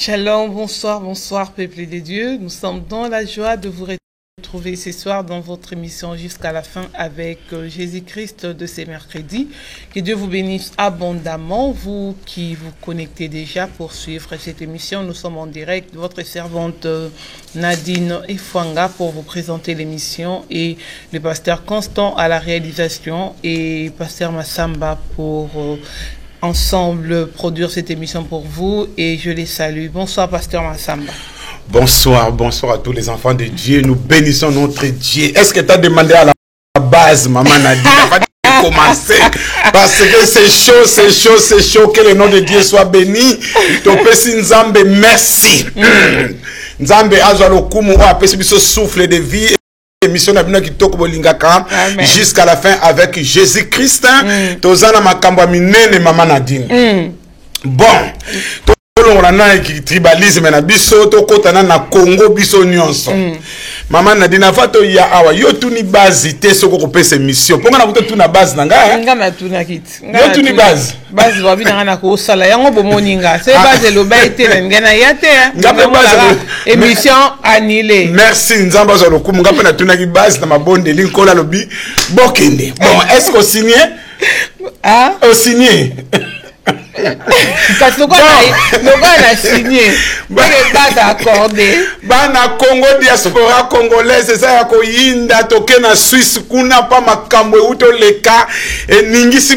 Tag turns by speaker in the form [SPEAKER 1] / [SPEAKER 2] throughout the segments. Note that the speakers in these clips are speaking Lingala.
[SPEAKER 1] Shalom, bonsoir, bonsoir, peuple de Dieu. Nous sommes dans la joie de vous retrouver ce soir dans votre émission jusqu'à la fin avec Jésus-Christ de ces mercredis. Que Dieu vous bénisse abondamment, vous qui vous connectez déjà pour suivre cette émission. Nous sommes en direct, votre servante Nadine Efwanga pour vous présenter l'émission et le pasteur Constant à la réalisation et pasteur Massamba pour ensemble produire cette émission pour vous et je les salue. Bonsoir pasteur Massamba.
[SPEAKER 2] Bonsoir, bonsoir à tous les enfants de Dieu. Nous bénissons notre Dieu. Est-ce que tu as demandé à la base, maman Nadine, avant de commencer? Parce que c'est chaud, c'est chaud, c'est chaud. Que le nom de Dieu soit béni. Topesi Nzambe, merci. Nzambe azwalokumu o apesi biso souffle de vie. Émission jusqu'à la fin avec Jésus-Christ. Tozana makambo minene maman Nadine. Bon. On a tribalisme na biso to kotana na Congo biso nyonso. Maman Nadine afato ya awa yo tuni base te soko ko pesa mission. Ponga na buto tuna base na nga.
[SPEAKER 1] Nga na tuna kit.
[SPEAKER 2] Yo tuni base.
[SPEAKER 1] Base wa bina na ko sala yango bomoninga. C'est base lo baite na ngena yate.
[SPEAKER 2] Nga base
[SPEAKER 1] émission annulée.
[SPEAKER 2] Merci Nzamba zo lokumu nga na tuna ki base na mabonde linkola lobi bokende. Bon, est-ce qu'on signe?
[SPEAKER 1] Ah?
[SPEAKER 2] Au signé.
[SPEAKER 1] Parce que nous avons signé, nous avons accordé.
[SPEAKER 2] Bana Congo diaspora congolaise, c'est ça ko yinda toke na Suisse kuna pa makambo uto leka e ningisi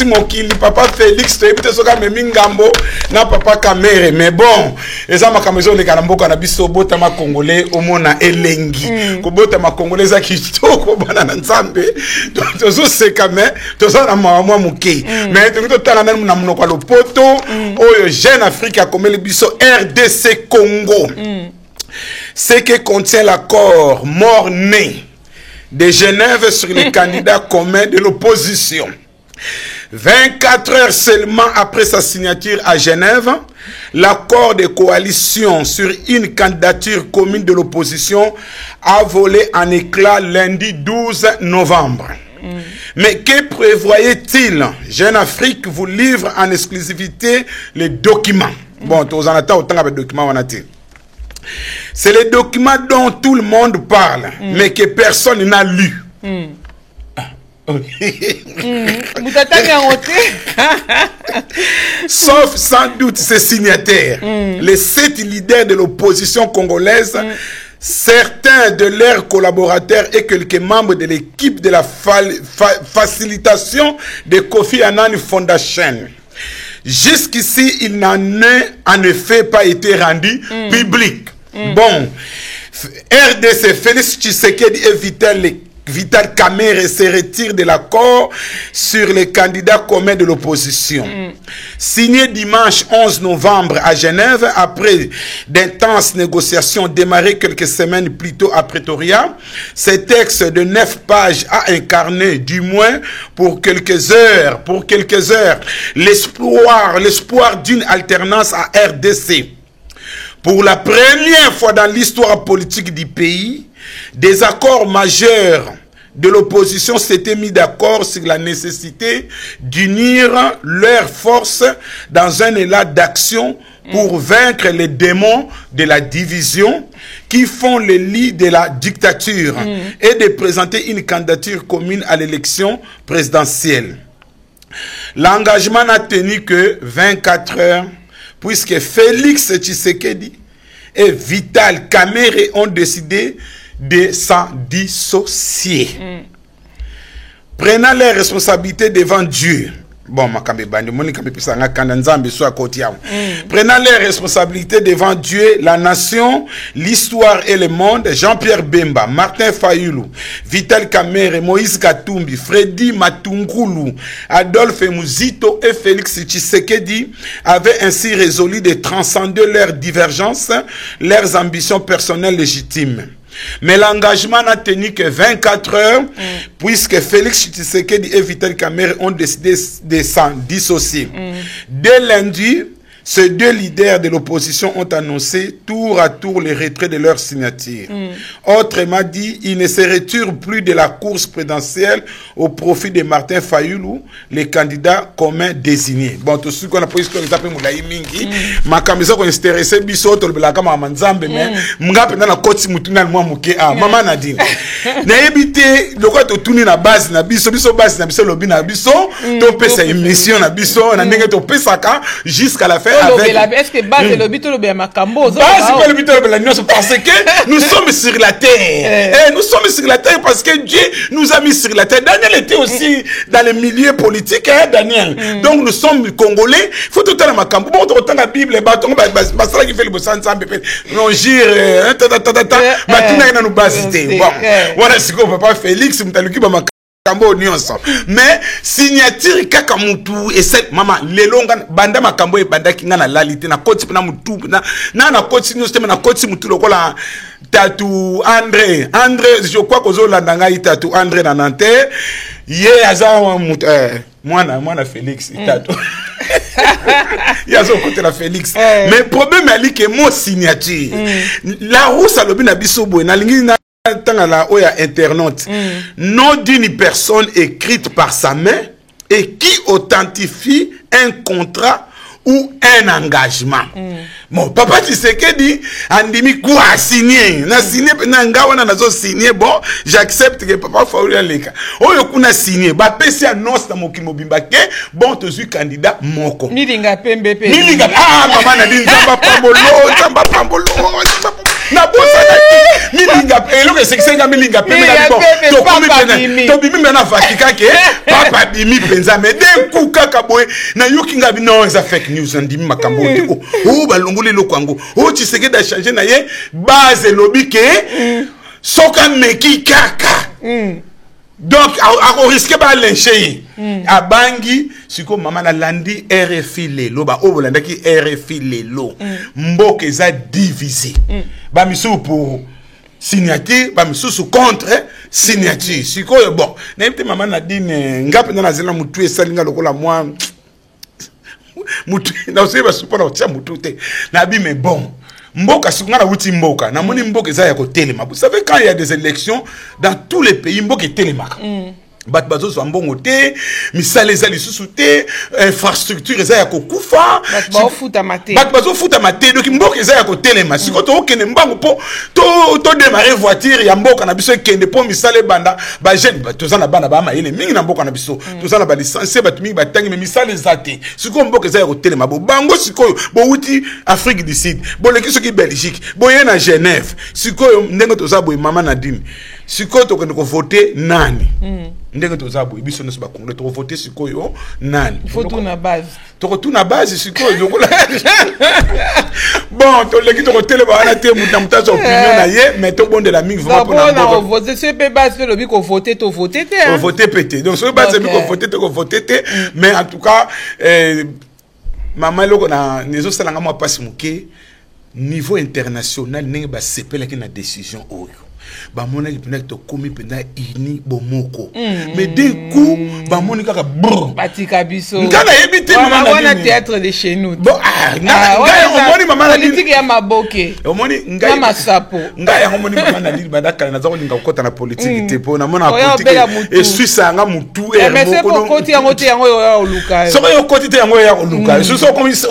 [SPEAKER 2] mokili papa Félix to ebite soka memingambo na papa Kamere mais bon eza makambo zo leka na mboka na biso bota ma congolais omona elengi ko bota ma congolais za kitoko bana na Nzambe tozo seka mais tozo na mwa muke mais to tala na munoko lo poto oyo Jeune Afrique a comme le biso RDC Congo. Ce que contient l'accord mort-né de Genève sur les candidats communs de l'opposition. 24 heures seulement après sa signature à Genève, l'accord de coalition sur une candidature commune de l'opposition a volé en éclats lundi 12 novembre. Mais que prévoyait-il? Jeune Afrique vous livre en exclusivité les documents. Bon, tous en attendant autant avec documents on a dit. C'est les documents dont tout le monde parle, mais que personne n'a lu. Sauf sans doute ses signataires, les 7 leaders de l'opposition congolaise, certains de leurs collaborateurs et quelques membres de l'équipe de la facilitation de Kofi Annan Foundation. Jusqu'ici, il n'en a en effet pas été rendu public. Bon, RDC, Félix Tshisekedi et Vital Kamerhe se retire de l'accord sur les candidats communs de l'opposition. Signé dimanche 11 novembre à Genève, après d'intenses négociations démarrées quelques semaines plus tôt à Pretoria, ce texte de 9 pages a incarné, du moins pour quelques heures, l'espoir d'une alternance à RDC. Pour la première fois dans l'histoire politique du pays, des accords majeurs de l'opposition s'étaient mis d'accord sur la nécessité d'unir leurs forces dans un élan d'action pour vaincre les démons de la division qui font le lit de la dictature et de présenter une candidature commune à l'élection présidentielle. L'engagement n'a tenu que 24 heures puisque Félix Tshisekedi et Vital Kamerhe ont décidé de s'en dissocier. Prenant les responsabilités devant Dieu. Bon, prenant les responsabilités devant Dieu, la nation, l'histoire et le monde, Jean-Pierre Bemba, Martin Fayulu, Vital Kamerhe, Moïse Katumbi, Freddy Matungulu, Adolphe Muzito et Félix Tshisekedi avaient ainsi résolu de transcender leurs divergences, leurs ambitions personnelles légitimes. Mais l'engagement n'a tenu que 24 heures, puisque Félix Tshisekedi et Vital Kamerhe ont décidé de s'en dissocier. Dès lundi, ces deux leaders de l'opposition ont annoncé tour à tour le retrait de leur signature. Autrement dit, ils ne se retirent plus de la course présidentielle au profit de Martin Fayulu, le candidat commun désigné. Bon, tout ce qu'on a pris, c'est qu'on Moulaï Mingi, ma camisa qu'on intéressé, biso, tolbela kama manzambe, mais mga pena na koti mutuna mwa muke a mama Nadine. Na ebité, le quoi to tourner na base na biso base na biso lobi na biso, to pesa émission na biso, na ndenge to pesa ka jusqu'à la fin avec.
[SPEAKER 1] Est-ce que base lobi to lobi ya makambo?
[SPEAKER 2] Base pas lobi to lobi la nuance parce que nous sommes sur la terre. Nous sommes sur la terre parce que Dieu nous a mis sur la terre. Daniel était aussi dans le milieu politique, hein, Daniel. Donc nous sommes Congolais. Faut tout le temps makambo. Bon, autant la Bible, bâton, basala qui fait le boussan sans bébé. Non, gire, bâton na nous base. Bon, voilà ce qu'on papa Félix, m'taluki ba makambo nyonso. Mais signature kaka mutu et cette maman lelonga banda makambo e banda kinga na lalite na koti na mutu na koti nyonso na koti mutu lokola Tatu André, je crois que Zolanda ngai Tatu André na Nanterre, ye aza mwana Félix Tatu. Yazo côté la Félix. Mais problème ali que mon signature. La rousse a lobi na biso boy na lingi na tanga la oya internaute. Nom d'une personne écrite par sa main et qui authentifie un contrat ou un engagement. Bon, papa Tshisekedi andimi quoi signer na signer na ngawa na nazo signer bon j'accepte que papa Fayulu leka oyo kuna signer ba pesi annonce na mokili mobimba ke bon tozu candidat moko
[SPEAKER 1] milinga pembe
[SPEAKER 2] milinga mama na din zamba pambolo na bosa na milinga elo que c'est nga milinga pembe na bon to komi to bimi na vatika ke papa bimi penza mais d'un coup kaka boy na yokinga bi non ça fake news andimi makambo tiko o balongo le kwango o Tshisekedi a changé na ye base lobby ke soka meki kaka donc a risqué ba lyncher a bangi siko mama na landi RFI lelo ba o bolanda ki RFI lelo mboka eza divisé ba misu pour signature ba misu contre signature siko bon na yete mama na dine ngape na zela mutu esalinga lokola moi mutu na oseba supona otia mutu te na bi mais bon mboka sikungana wuti mboka na moni mboka eza ya ko telema. Vous savez quand il y a des élections dans tous les pays mboka telemaka bat bazo so mbongo te misale za lisusu te infrastructure eza ya ko kufa bat bazo futa mate donc mboka eza ya ko telema siko to okene mbango po to démarrer voiture ya mboka na biso kende po misale banda ba jeune tozana bana ba mayele mingi na mboka na biso tozana ba licence ba tumi ba tangi mais misale zate siko mboka eza ya ko telema bo bango siko bo wuti Afrique du Sud bo leki soki Belgique bo yena Genève siko ndengo toza bo mama Nadine siko to ko voter nani ndenge tozabu biso neso ba congolais to voter sikoyo nani
[SPEAKER 1] il faut tout na base
[SPEAKER 2] to na base sikoyo donc bon to leki to tele ba na te muta so opinion na ye mais to bonde la mingi vraiment
[SPEAKER 1] pour na voter c'est pe base le lobby ko voter to voter te
[SPEAKER 2] hein voter pété donc so base ko voter te mais en tout cas maman loko na nezo salanga mo passe muke niveau international ndenge ba sepela ki na décision oyo ba mona ki to komi pena ini bomoko mais d'un coup ba mona kaka
[SPEAKER 1] batika biso
[SPEAKER 2] ngana yebite mama na
[SPEAKER 1] wana théâtre de chez nous
[SPEAKER 2] bon ngaya omoni mama na
[SPEAKER 1] politique ya maboke
[SPEAKER 2] omoni ngaya
[SPEAKER 1] masapo
[SPEAKER 2] ngaya omoni mama na dili badaka na zako ninga kokota na politique te po na mona politique et suisa nga mutu
[SPEAKER 1] mais c'est pour koti yango te yango ya oluka
[SPEAKER 2] so yo koti te yango ya oluka so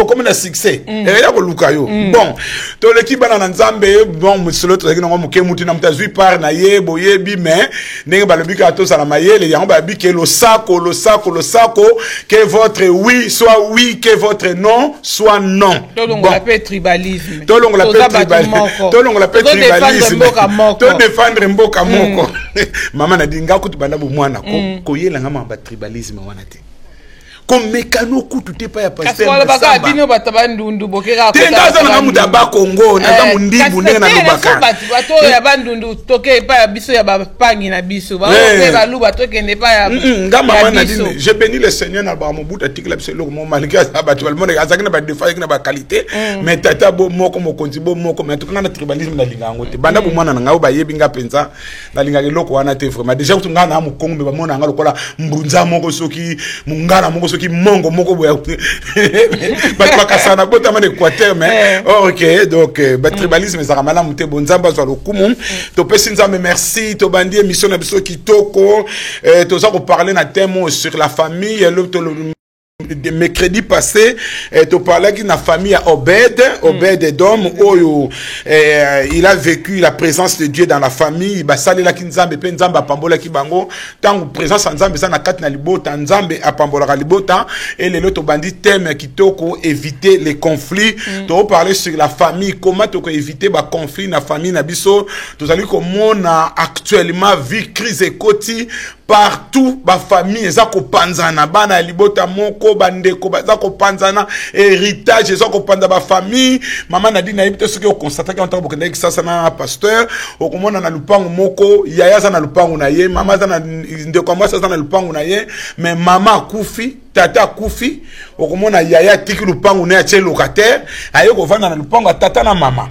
[SPEAKER 2] comme na succès ya oluka yo bon to l'équipe bana na nzambe bon musolo to ki ngo muke mutu na mutazui par na ye boyebi mais ndenge balobi ka to sala mayele yango ba bi ke lo sako que votre oui soit oui que votre non soit non
[SPEAKER 1] tolongo la paix tribalisme
[SPEAKER 2] tolongo la paix tribalisme to défendre mboka moko mama na dinga ko tubanda bo mwana ko yela ngama ba tribalisme wana te comme mécano kutu te pa ya pasteur
[SPEAKER 1] parce que baka bino batabandundu bokera ko
[SPEAKER 2] tenga na muta ba Congo na za mundibu ndenge na lubaka
[SPEAKER 1] bato ya bandundu toke pa ya biso ya bapangi na biso ba okera luba toke ne pa ya
[SPEAKER 2] ngama na dine je bénis le Seigneur na ba mobuta article biso lo mo malika abatu balmone azakina ba défaille na ba qualité mais tata bo moko mokonzi bo moko mais tukana na tribalisme na linga ngote banda bo mwana na ngao ba yebi nga penza na linga ke loko wana te vraiment déjà kutunga na mu Congo ba mona ngalo kola mbunza moko soki mungana moko soki mongo moko boya ba kasana bota man Équateur mais OK donc ba tribalisme ça ramala muté bonzamba zo lokumu to pesi nzambe merci to bandi émission na biso kitoko to za ko parler na thème sur la famille de mercredi passé tu parlais qu'une famille à Obed Edom où il a vécu la présence de Dieu dans la famille ba sali la kinzambe pe nzamba pambola ki bango tant présence nzambe ça na kati na libota nzambe apambola libota et les autres bandits thème kitoko éviter les conflits tu parler sur la famille comment tu peux éviter ba conflit na famille na biso tu allez comme on a actuellement vie crise et quotidien partout ba famille ezako panzana bana libota moko bandeko bazako panzana héritage ezako panza ba famille maman na dit na yebite ce que on constate quand on bokende ça na pasteur okomona na lupango moko yaya za na lupango na ye mama za na ndeko moi ça na lupango na ye mais mama kufi tata kufi okomona yaya tiki lupango na ya locataire ayo ko vanda na lupango tata na mama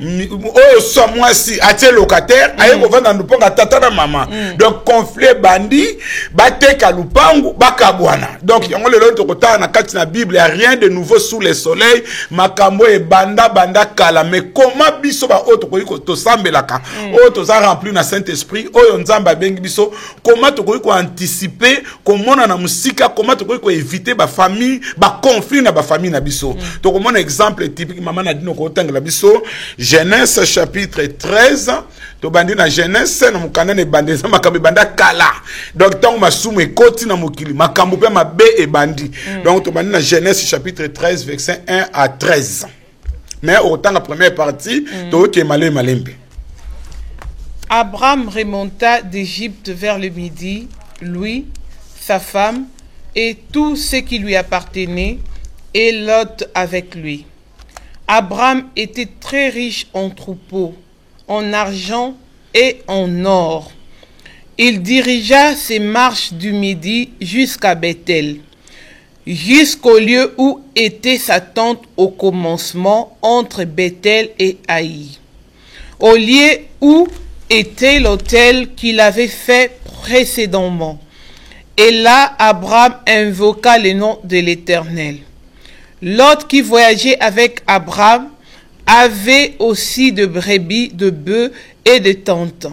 [SPEAKER 2] oyo so moi si a locataire ayo ko vanda na lupango tata na mama donc conflit bandi bateka lupango bakabwana donc yango lelo tokota na kati na Bible, il y a rien de nouveau sous le soleil makambo e banda kala mais comment biso ba auto ko to sambelaka auto za rempli na Saint-Esprit oyo nzamba bengi biso comment to ko anticiper comment na musika comment to ko éviter ba famille ba conflit na ba famille na biso to ko mon exemple typique maman na dino ko tangela biso Genèse chapitre 13 to bandi na Genèse na mukana ne bandi za makambo banda kala donc tant masumu ekoti na mokili makambo pe mabe e bandi donc to bandi na Genèse chapitre 13 verset 1 à 13 mais autant la première partie to ke malembe.
[SPEAKER 1] Abraham remonta d'Égypte vers le midi, lui, sa femme et tout ce qui lui appartenait, et Lot avec lui. Abraham était très riche en troupeaux, en argent et en or. Il dirigea ses marches du midi jusqu'à Bethel, jusqu'au lieu où était sa tente au commencement entre Bethel et Haï, au lieu où était l'autel qu'il avait fait précédemment. Et là, Abraham invoqua le nom de l'Éternel. Lot, qui voyageait avec Abraham, avait aussi de brebis, de bœufs et de tentes.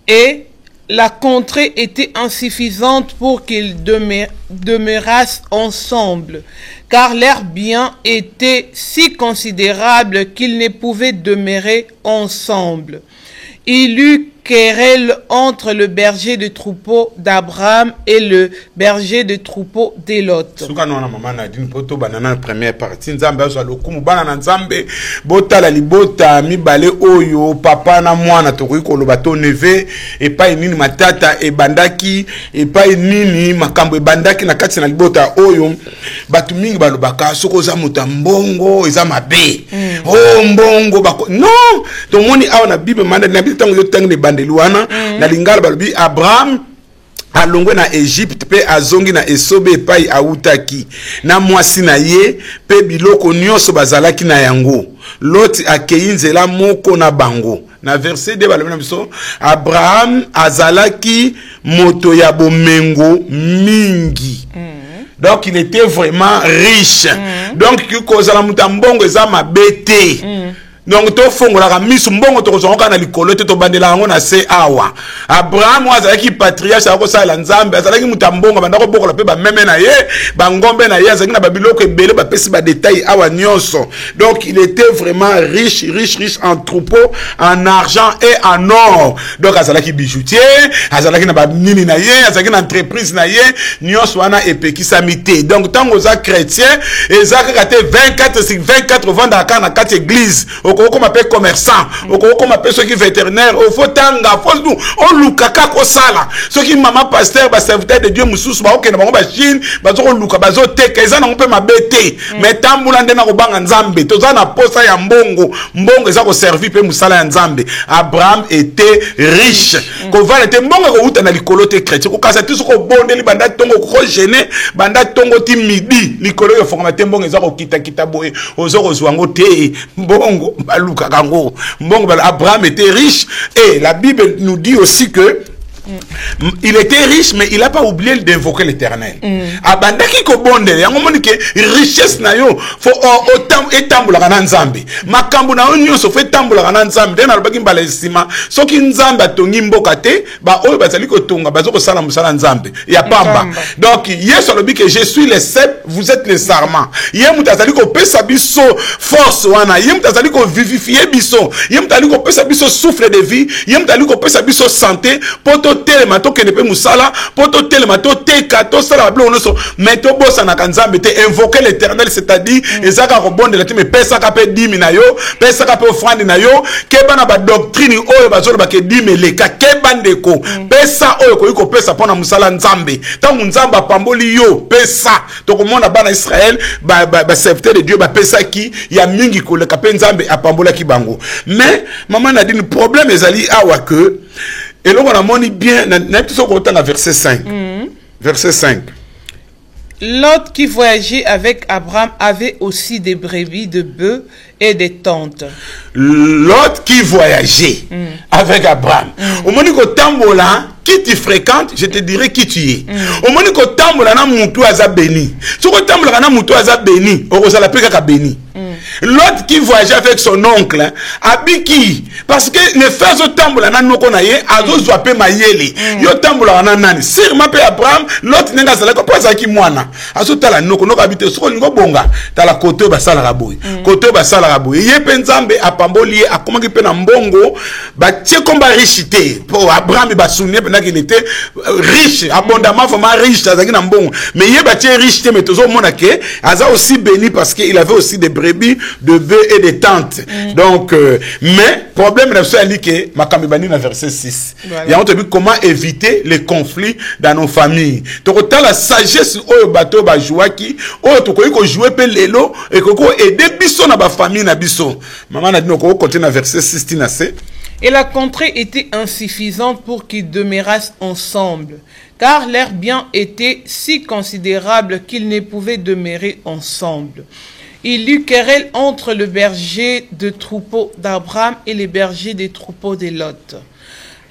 [SPEAKER 1] Et la contrée était insuffisante pour qu'ils demeurassent ensemble, car leurs biens étaient si considérables qu'ils ne pouvaient demeurer ensemble. Il eut querelle entre le berger de troupeau d'Abraham et le berger de troupeau de Lot.
[SPEAKER 2] Suka na mama na dine poto banana première partie nzambe azo lokumu bana na nzambe bota la libota mibale oyo papa na mwana tokoki koloba to neve et pas nini matata e bandaki et pas nini makambo e bandaki na kati na libota oyo batu mingi balobaka soko za mutambongo eza mabe oh mbongo bako non to moni awa na Bible manda na Bible tango yo tango ne bandeluana na lingala balobi Abraham alongwe na Egypte pe azongi na esobe epai autaki na mwasi na ye pe biloko nyonso bazalaki na yango. Lot akei nzela moko na bango. Na verset 2 balobi na biso Abraham azalaki moto ya bomengo mingi. Donc il était vraiment riche. Donc kozala mutambongo eza mabete. Donc to fongola ka misu mbongo to kozonga na likolo te to bandela ngo na se awa. Abraham azalaki patriarche ako sala nzambe azalaki mutambongo bandako bokola pe ba meme na ye ba ngombe na ye azalaki na babiloko ebele ba pesi ba détails awa nyonso. Donc il était vraiment riche en troupeaux, en argent et en or. Donc azalaki bijoutier, azalaki na ba nini na ye, azalaki na entreprise na ye, nyonso wana epekisa mité. Donc tango za chrétien ezaka kate 24 sur 24 vanda kana kate église. Comme appelle commerçant, comme appelle ceux qui vétérinaires, au faut tanga, faut nous, on lukaka ko sala. Ceux qui maman pasteur, ba serviteur de Dieu mususu ba okena bango ba Chine, ba zo luka ba zo teka, eza na mpe mabete. Mais tambula ndena ko banga nzambe, toza na posa ya mbongo, mbongo eza ko servir pe musala ya nzambe. Abraham était riche. Ko vale te mbongo ko uta na likolo te chrétien, ko kasa tiso ko bondeli banda tongo ko gêner, banda tongo ti midi, likolo yo fonga mbongo eza ko kita boye, ozo ko zwango te mbongo. Abraham était riche et la Bible nous dit aussi que Il était riche, mais il n'a pas oublié d'invoquer l'Éternel. Abandaki ko bonde, yango moni ke richesse na yo fo otam etambula kana nzambe. Makambu na onyo so fe tambula kana nzambe. Dena alobaki mbala esima. Soki nzambe atongi mboka te, ba oyo bazali ko tonga bazoko sala musala nzambe. Ya pamba. Donc Yesu alobi que je suis le cep, vous êtes les sarments. Ye mutazali ko pesa biso force wana. Ye mutazali ko vivifier biso. Ye mutazali ko pesa biso souffle de vie. Ye mutazali ko pesa biso santé. Poto telema to kenepe musala, poto telema to teka to sala blo onoso, mais to bossa na kanzambe te invoquer l'Éternel, c'est-à-dire ezaka ko bonde la te me pesa ka pe dimi na yo, pesa ka pe offrande na yo, ke bana ba doctrine oyo bazolo ba ke dimi leka ke bandeko, pesa oyo ko pesa pona musala nzambe. Tangu nzambe apamboli yo, pesa to ko mona bana Israël ba serviteur de Dieu ba pesa ki ya mingi ko le ka pe nzambe apambola ki bango. Mais maman a dit le problème ezali awa que et là, on a moni bien, dans verset 5. Verset 5.
[SPEAKER 1] Lot qui voyageait avec Abraham avait aussi des brebis, de bœufs et des tentes.
[SPEAKER 2] Lot qui voyageait avec Abraham. Au moment où tambola, qui tu fréquentes, je te dirai qui tu es. Au moment où tambola na moutou aza béni. Si tu tambola na moutou aza béni, on va l'appeler kaka béni. L'autre qui voyageait avec son oncle, Abiki, parce que les frères au tambola na noko na ye, azo zwape mayele. Yo tambola na nani. Sir ma pe Abraham, l'autre nenga sala ko pas aki mwana. Azo tala noko noko habite soko ngo bonga. Tala kote ba sala raboy. Kote ba sala raboy. Ye penzambe apamboli akomaki pe na mbongo, ba tie komba richité. Pour Abraham ba souvenir pendant qu'il était riche, abondamment vraiment riche, azaki na mbongo. Mais ye ba tie richité mais tozo mona ke, aza aussi béni parce qu'il avait aussi des brebis, de bœufs et des tentes. Donc, mais, problème, c'est que ma bani na verset 6. Il y a comment éviter les conflits dans nos familles. Donc, la sagesse au bateau, ba jouaki, au to jouer pe lelo, et ko aider biso na ba famille na biso. Maman a dit, on continue à verset 6, tinasé.
[SPEAKER 1] Et la contrée était insuffisante pour qu'ils demeurassent ensemble, car leurs biens étaient si considérables qu'ils ne pouvaient demeurer ensemble. Il y eut querelle entre le berger de troupeaux d'Abraham et les bergers des troupeaux de Lot.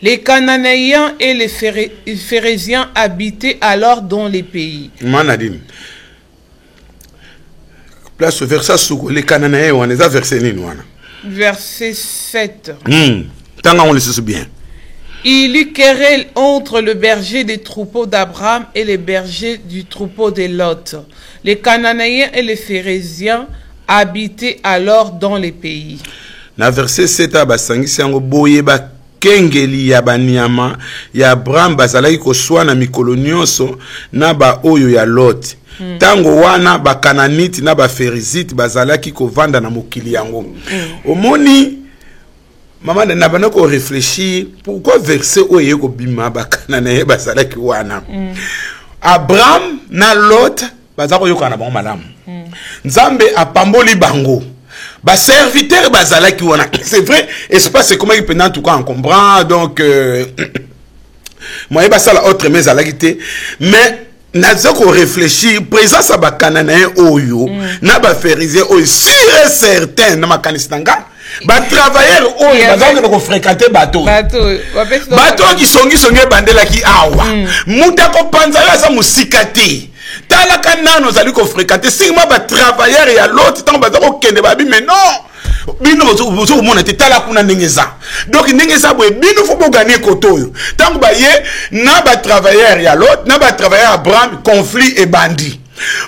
[SPEAKER 1] Les Cananéens et les Phérésiens habitaient alors dans les pays.
[SPEAKER 2] Manadim. Place au verset sous les Cananéens, on les a versés wana.
[SPEAKER 1] Verset 7.
[SPEAKER 2] Tant on les sait bien.
[SPEAKER 1] Il y eut querelle entre le berger des troupeaux d'Abraham et les bergers du troupeau de Lot. Les Cananéens et les Phérésiens habitaient alors dans les pays.
[SPEAKER 2] Na verset 7 abasangisi yango boye ba kengeli ya banyama ya Abraham bazalaki koswana mikolo nyonso na ba oyo ya Lot. Tango wana ba Kananite na ba Phérézite bazalaki kovanda na mokili yango. Omoni maman n'a pas encore réfléchi pourquoi verset oye ko bima ba Kananeye bazalaki wana. Abraham na Lot bazako yokana bon madame. Nzambe apamboli bango. Ba serviteur bazalaki wana. C'est vrai, espace c'est comment il peut en tout cas en comprend donc moi il ça la autre mais zalakité mais nazako réfléchir présence à ba Kananeye oyo na ba Phérézien oyo sûr et certain na makanistanga ba travailleurs oyo bazako ko fréquenter bateau qui songi bandela ki awa muta ko panza ya sa musikati tala kanano zali ko fréquenter sigma ba travailleurs ya l'autre tant bazako kende babi mais non bino bozo mona te tala kuna ndengeza donc ndengeza boye bino fo bo gagner kotoyo tant ba ye na ba travailleurs ya l'autre na ba travailleurs Abraham conflit et bandit.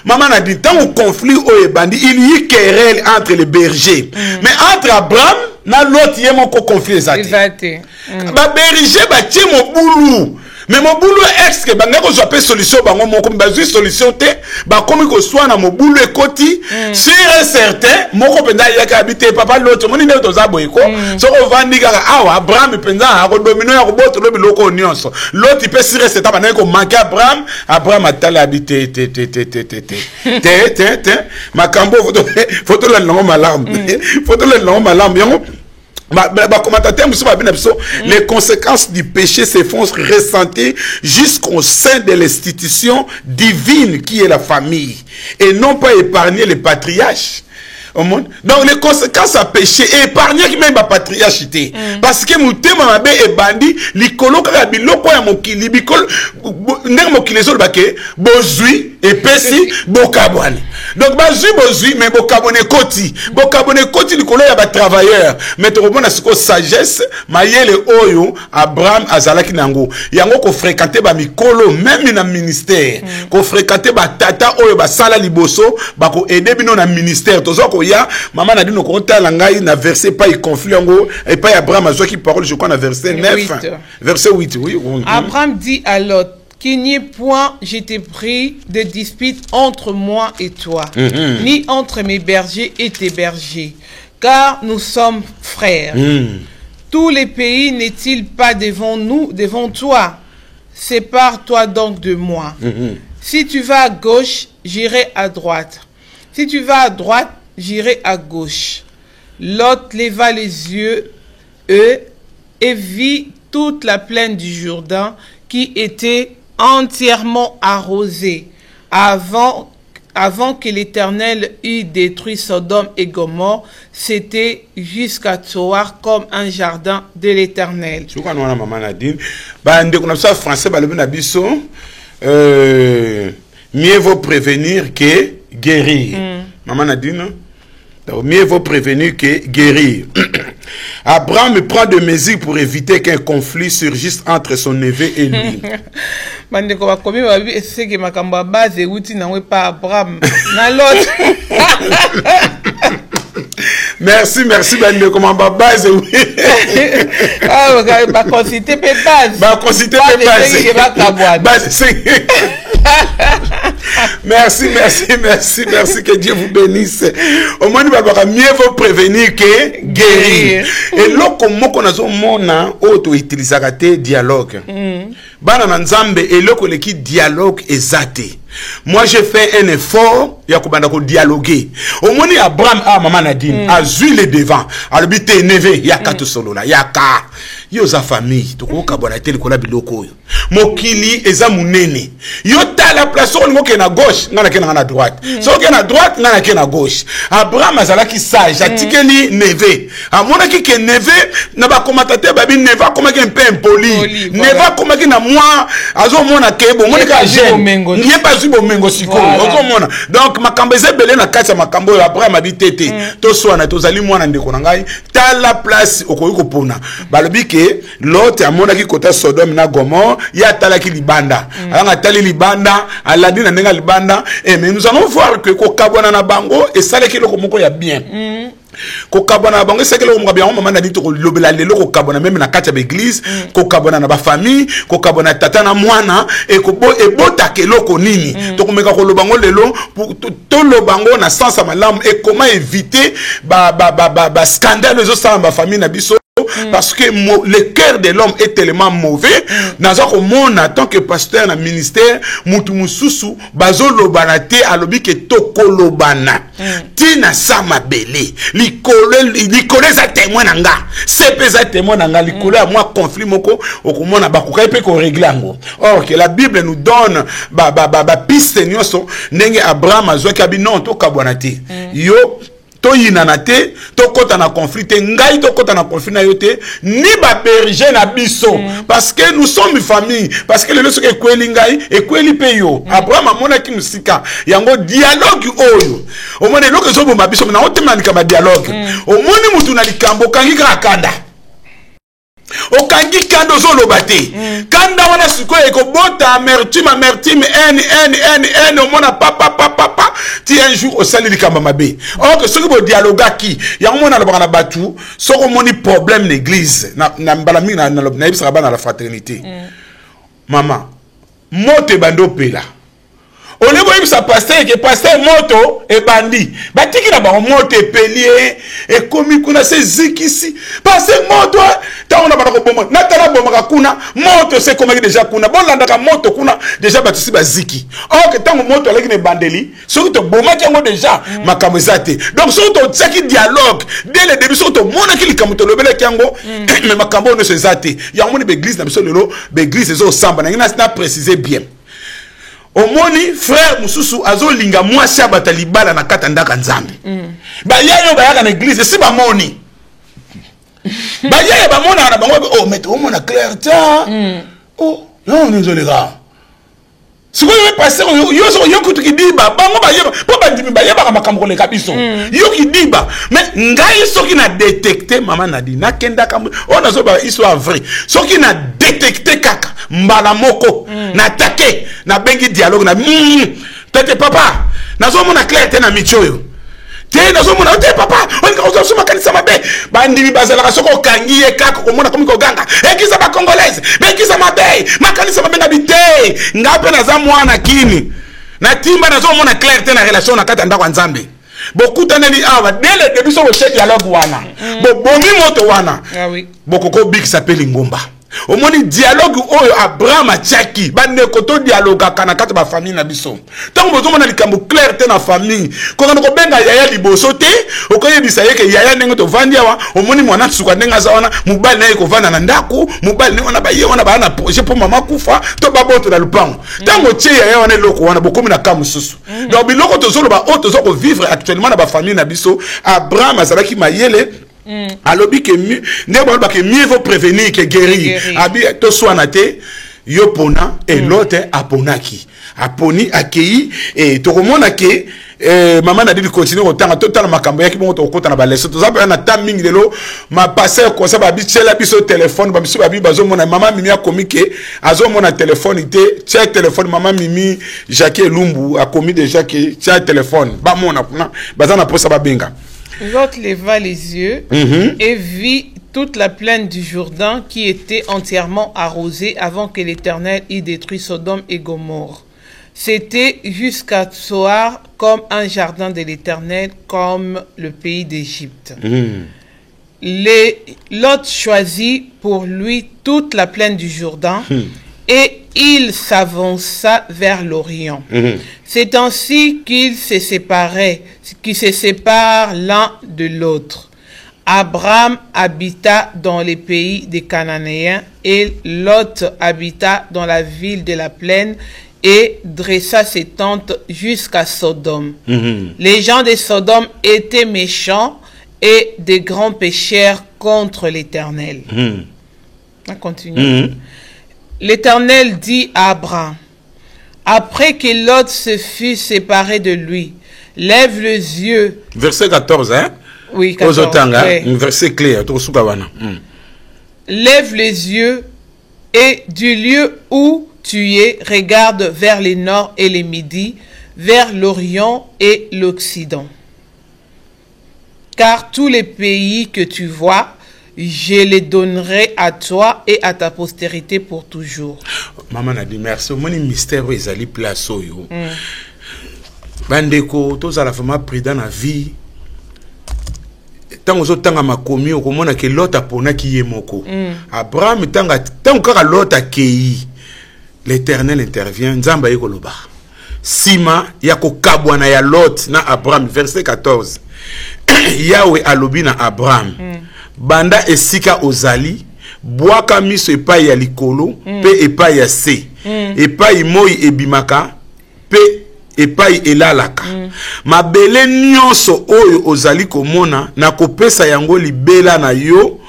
[SPEAKER 2] Maman a dit, tant au conflit au bandit, il y a querelle entre les bergers. Mais entre Abraham, na l'autre, il y a mon conflit.
[SPEAKER 1] Exacté.
[SPEAKER 2] Ba berger, ba tie mon boulou. Mais mon boulot est que banga ko zope solution bango mon comme bazu solution te ba comme ko soit na mon boulot ekoti sûr et certain moko penda ya ka habiter papa l'autre moni ne to za boyko so ko vandi ka awa Abraham penda a ko domino ya ko boto lo biloko nyonso l'autre peut sûr et certain ba ko manquer Abraham atala habiter te makambo photo la longo malarme photo la longo malarme yango. Les conséquences du péché se font ressentir jusqu'au sein de l'institution divine qui est la famille et non pas épargner les patriarches. Donc les conséquences à péché et épargner qui même patriarchité parce que mutema mabe et bandi likolo kaka biloko ya mokili bikolo ndenge mokili zo bake bozui et pesi bokabwane donc bozui mais bokabone koti likolo ya ba travailleurs mais to bona siko sagesse mayele oyo Abraham azalaki nango yango ko fréquenter ba mikolo même na ministère ko fréquenter ba tata oyo ba sala liboso ba ko aider bino na ministère tozo ko ya mama na dino ko tala ngai na verset pas il conflit yango et pas Abraham azo qui parole je crois na verset 9 verset 8 oui
[SPEAKER 1] Abraham dit à Lot qu'il n'y ait point, je t'ai pris, de dispute entre moi et toi, ni entre mes bergers et tes bergers, car nous sommes frères. Tous les pays n'est-il pas devant nous, devant toi? Sépare-toi donc de moi. Si tu vas à gauche, j'irai à droite. Si tu vas à droite, j'irai à gauche. Lot leva les yeux, et vit toute la plaine du Jourdain qui était entièrement arrosée avant que l'Éternel eût détruit Sodome et Gomorrhe. C'était jusqu'à Tsoar comme un jardin de l'Éternel.
[SPEAKER 2] Mieux vaut prévenir que guérir. Maman Nadine, mieux vaut prévenir que guérir. Abraham prend des mesures pour éviter qu'un conflit surgisse entre son neveu et lui. Merci, bande comment base oui.
[SPEAKER 1] Ba concité pe base.
[SPEAKER 2] Merci, que Dieu vous bénisse. Au moins, mieux vaut prévenir que guérir. Et là, comme on a mon auto-utilisation dialogue. Bana nzambe et là, qui dialogue exacté. Moi, j'ai fait un effort, il y a ko dialoguer. Au moins, Abraham a maman Nadine, a vu les devants. Alors, bité énervé, il y a quatre solo là, il y a ka. Yo za famille, to ko kabona tel ko la biloko yo. Mokili eza munene. Yo ta la place on ngo ke na gauche, ngana ke na droite. So ke na droite, ngana ke na gauche. Abraham azala ki sage, atikeli neve. Amona ki ke neve na ba commentateur ba bi neva comme ke un peu impoli. Neva comme ke na moi azo mona ke bo mona ka jeune. N'y pas zu bo mengo siko. Ozo mona. Donc makambo eze belé na kati ya makambo yo Abraham abitete. To so na to zali mwana ndeko na ngai. Ta la place okoyiko pona. Balobi ke l'autre amona ki kota Sodome na Gomorrhe ya talaki libanda alanga tali libanda aladi na ndenga libanda et mais nous allons voir que kokabona na bango et saleki loko moko ya bien kokabona na bango saleki loko moko bien maman na dit to lobela lelo kokabona même na kati ya église kokabona na ba famille kokabona tata na mwana et kobo e bota ke loko nini to komeka ko lobango lelo pour to lobango na sens à malamu et comment éviter ba scandale zo sa ba famille na biso. Parce que le cœur de l'homme est tellement mauvais. Dans un monde, en tant que pasteur dans le ministère, Moutumususu, Bazo Lobanate, Alobi ke Toko Lobana. Tina Sama Bele. L'icole za témoin nanga. C'est za témoin nanga. L'icole a moi conflit moko. Okumona bakuka epe ko réglango. Or que la Bible nous donne piste nyoso. Nenge Abraham azwa kabi non to kabwanate. Yo. To yinanate, to kota na conflit, ngai to kota na conflit na yote, ni ba berger na biso, parce que nous sommes une famille, parce que le leso ke kweli ngai, e kweli pe yo. Abraham amona ki musika, yango dialogue oyo. O mone loko zo bomba biso, na otema ni kama dialogue. O mone mutu na likambo kangi kanda. Okangi kando zo lobate. Kanda wana suko eko bota amertume en o mona papa. Ti un jour au sali likamba mabe. Or que ce que dialogue qui ya mona lo bana batu, so ko moni problème l'église na mbalami na bisaka bana la fraternité. Maman, mote bando pela. On est voyé ça passer que passer moto et bandit. Batiki na ba moto et pelier et komi kuna se zikisi. Passer moto ta on a ba ko bomo. Na tala bomo ka kuna moto c'est comme déjà kuna. Bon landa ka moto kuna déjà batisi ba ziki. Or que tant moto avec les bandeli, surtout bomo kango déjà makamezate. Donc surtout tsaki dialogue dès le début surtout mona ki likamuto lobele kango mais makambo ne se zate. Ya moni be église na biso lelo, be église zo samba na ngina préciser bien. Omoni frère mususu azo linga mwasi abata libala na kata ndaka nzambe. ba yayo ba yaka na église si ba moni ba yayo ba mona na bango oh mais to mona clair ta oh non désolé gars si vous voulez passer yo kutu kidiba bango ba yeba po ba ndimi ba yeba makambo le kabiso yo kidiba mais ngai soki na détecter mama nadi na kenda kam on a so ba histoire vrai soki na détecter kaka mbala moko na attaquer na bengi dialogue na tete papa na zo mona clair te na michoyo te na zo mona te papa on ka zo makanisa mabe ba ndimi bazala ka soko kangi e kaka ko mona komiko ganga ekiza ba congolaise bekiza mabe makanisa mabe na bite ngape na za mwana kini na timba na zo mona clair te na relation na kata ndako nzambe bokuta neli awa dele début so le dialogue wana bo bongi moto wana
[SPEAKER 1] ah oui
[SPEAKER 2] bokoko big s'appelle ngomba au moni dialogue oyo Abraham atiaki bande koto dialogue kana kata ba famille na biso tango bozo mona likambo clair te na famille ko kana ko benga yaya liboso te okoye bisaye ke yaya ndenge to vandia wa au moni mwana tsuka ndenga za wana mubali na ko vana na ndako mubali ne wana ba ye wana ba na projet pour mama kufa to baboto na lupango tango tie yaya wana loko wana bokomi na kamususu donc biloko to zolo ba auto zo ko vivre actuellement na ba famille na biso Abraham azalaki mayele alobi que mieux mieux vaut prévenir que guérir abi to soina te yo pona et l'autre aponaki aponi akei et to komona ke maman a dit de continuer autant total makambo yaki bongo to kota na ba leso to za na timing lelo ma passer comme ça ba bichela biso téléphone ba biso ba bi bazo mona maman mimi akomi ke azo mona téléphone ité check téléphone maman mimi Jacques Lumbu a commis déjà que check téléphone ba mona baza na posa ba benga.
[SPEAKER 1] Lot leva les yeux et vit toute la plaine du Jourdain qui était entièrement arrosée avant que l'Éternel y détruise Sodome et Gomorrhe. C'était jusqu'à Tsoar comme un jardin de l'Éternel, comme le pays d'Égypte. Lot choisit pour lui toute la plaine du Jourdain et il s'avança vers l'Orient. C'est ainsi qu'ils se séparent l'un de l'autre. Abraham habita dans les pays des Cananéens et Lot habita dans la ville de la plaine et dressa ses tentes jusqu'à Sodome. Les gens de Sodome étaient méchants et des grands pécheurs contre l'Éternel. On continue. L'Éternel dit à Abraham, après que Lot se fut séparé de lui, lève les yeux.
[SPEAKER 2] Verset 14, hein?
[SPEAKER 1] Oui, 14.
[SPEAKER 2] Verset clair.
[SPEAKER 1] Lève les yeux et du lieu où tu es, regarde vers le nord et le midi, vers l'Orient et l'Occident. Car tous les pays que tu vois, je les donnerai à toi et à ta postérité pour toujours.
[SPEAKER 2] Maman a dit merci. Mon mystère est allé place oyo. Bandeko, tous à la femme pris dans la vie. Tant aux autres temps ma commis au comment que l'autre a pona qui est moko. Abraham tant que l'autre a kei. L'Éternel intervient. Nzamba yekoloba. Sima yako kabwana ya Lot na Abraham verset 14. Yahweh alobi na Abraham. Banda esika ozali bwaka miso epai ya likolo pe epai ya se epai moi ebimaka pe epai elalaka mabele nyonso oyo ozali komona na kopesa yango libela na yo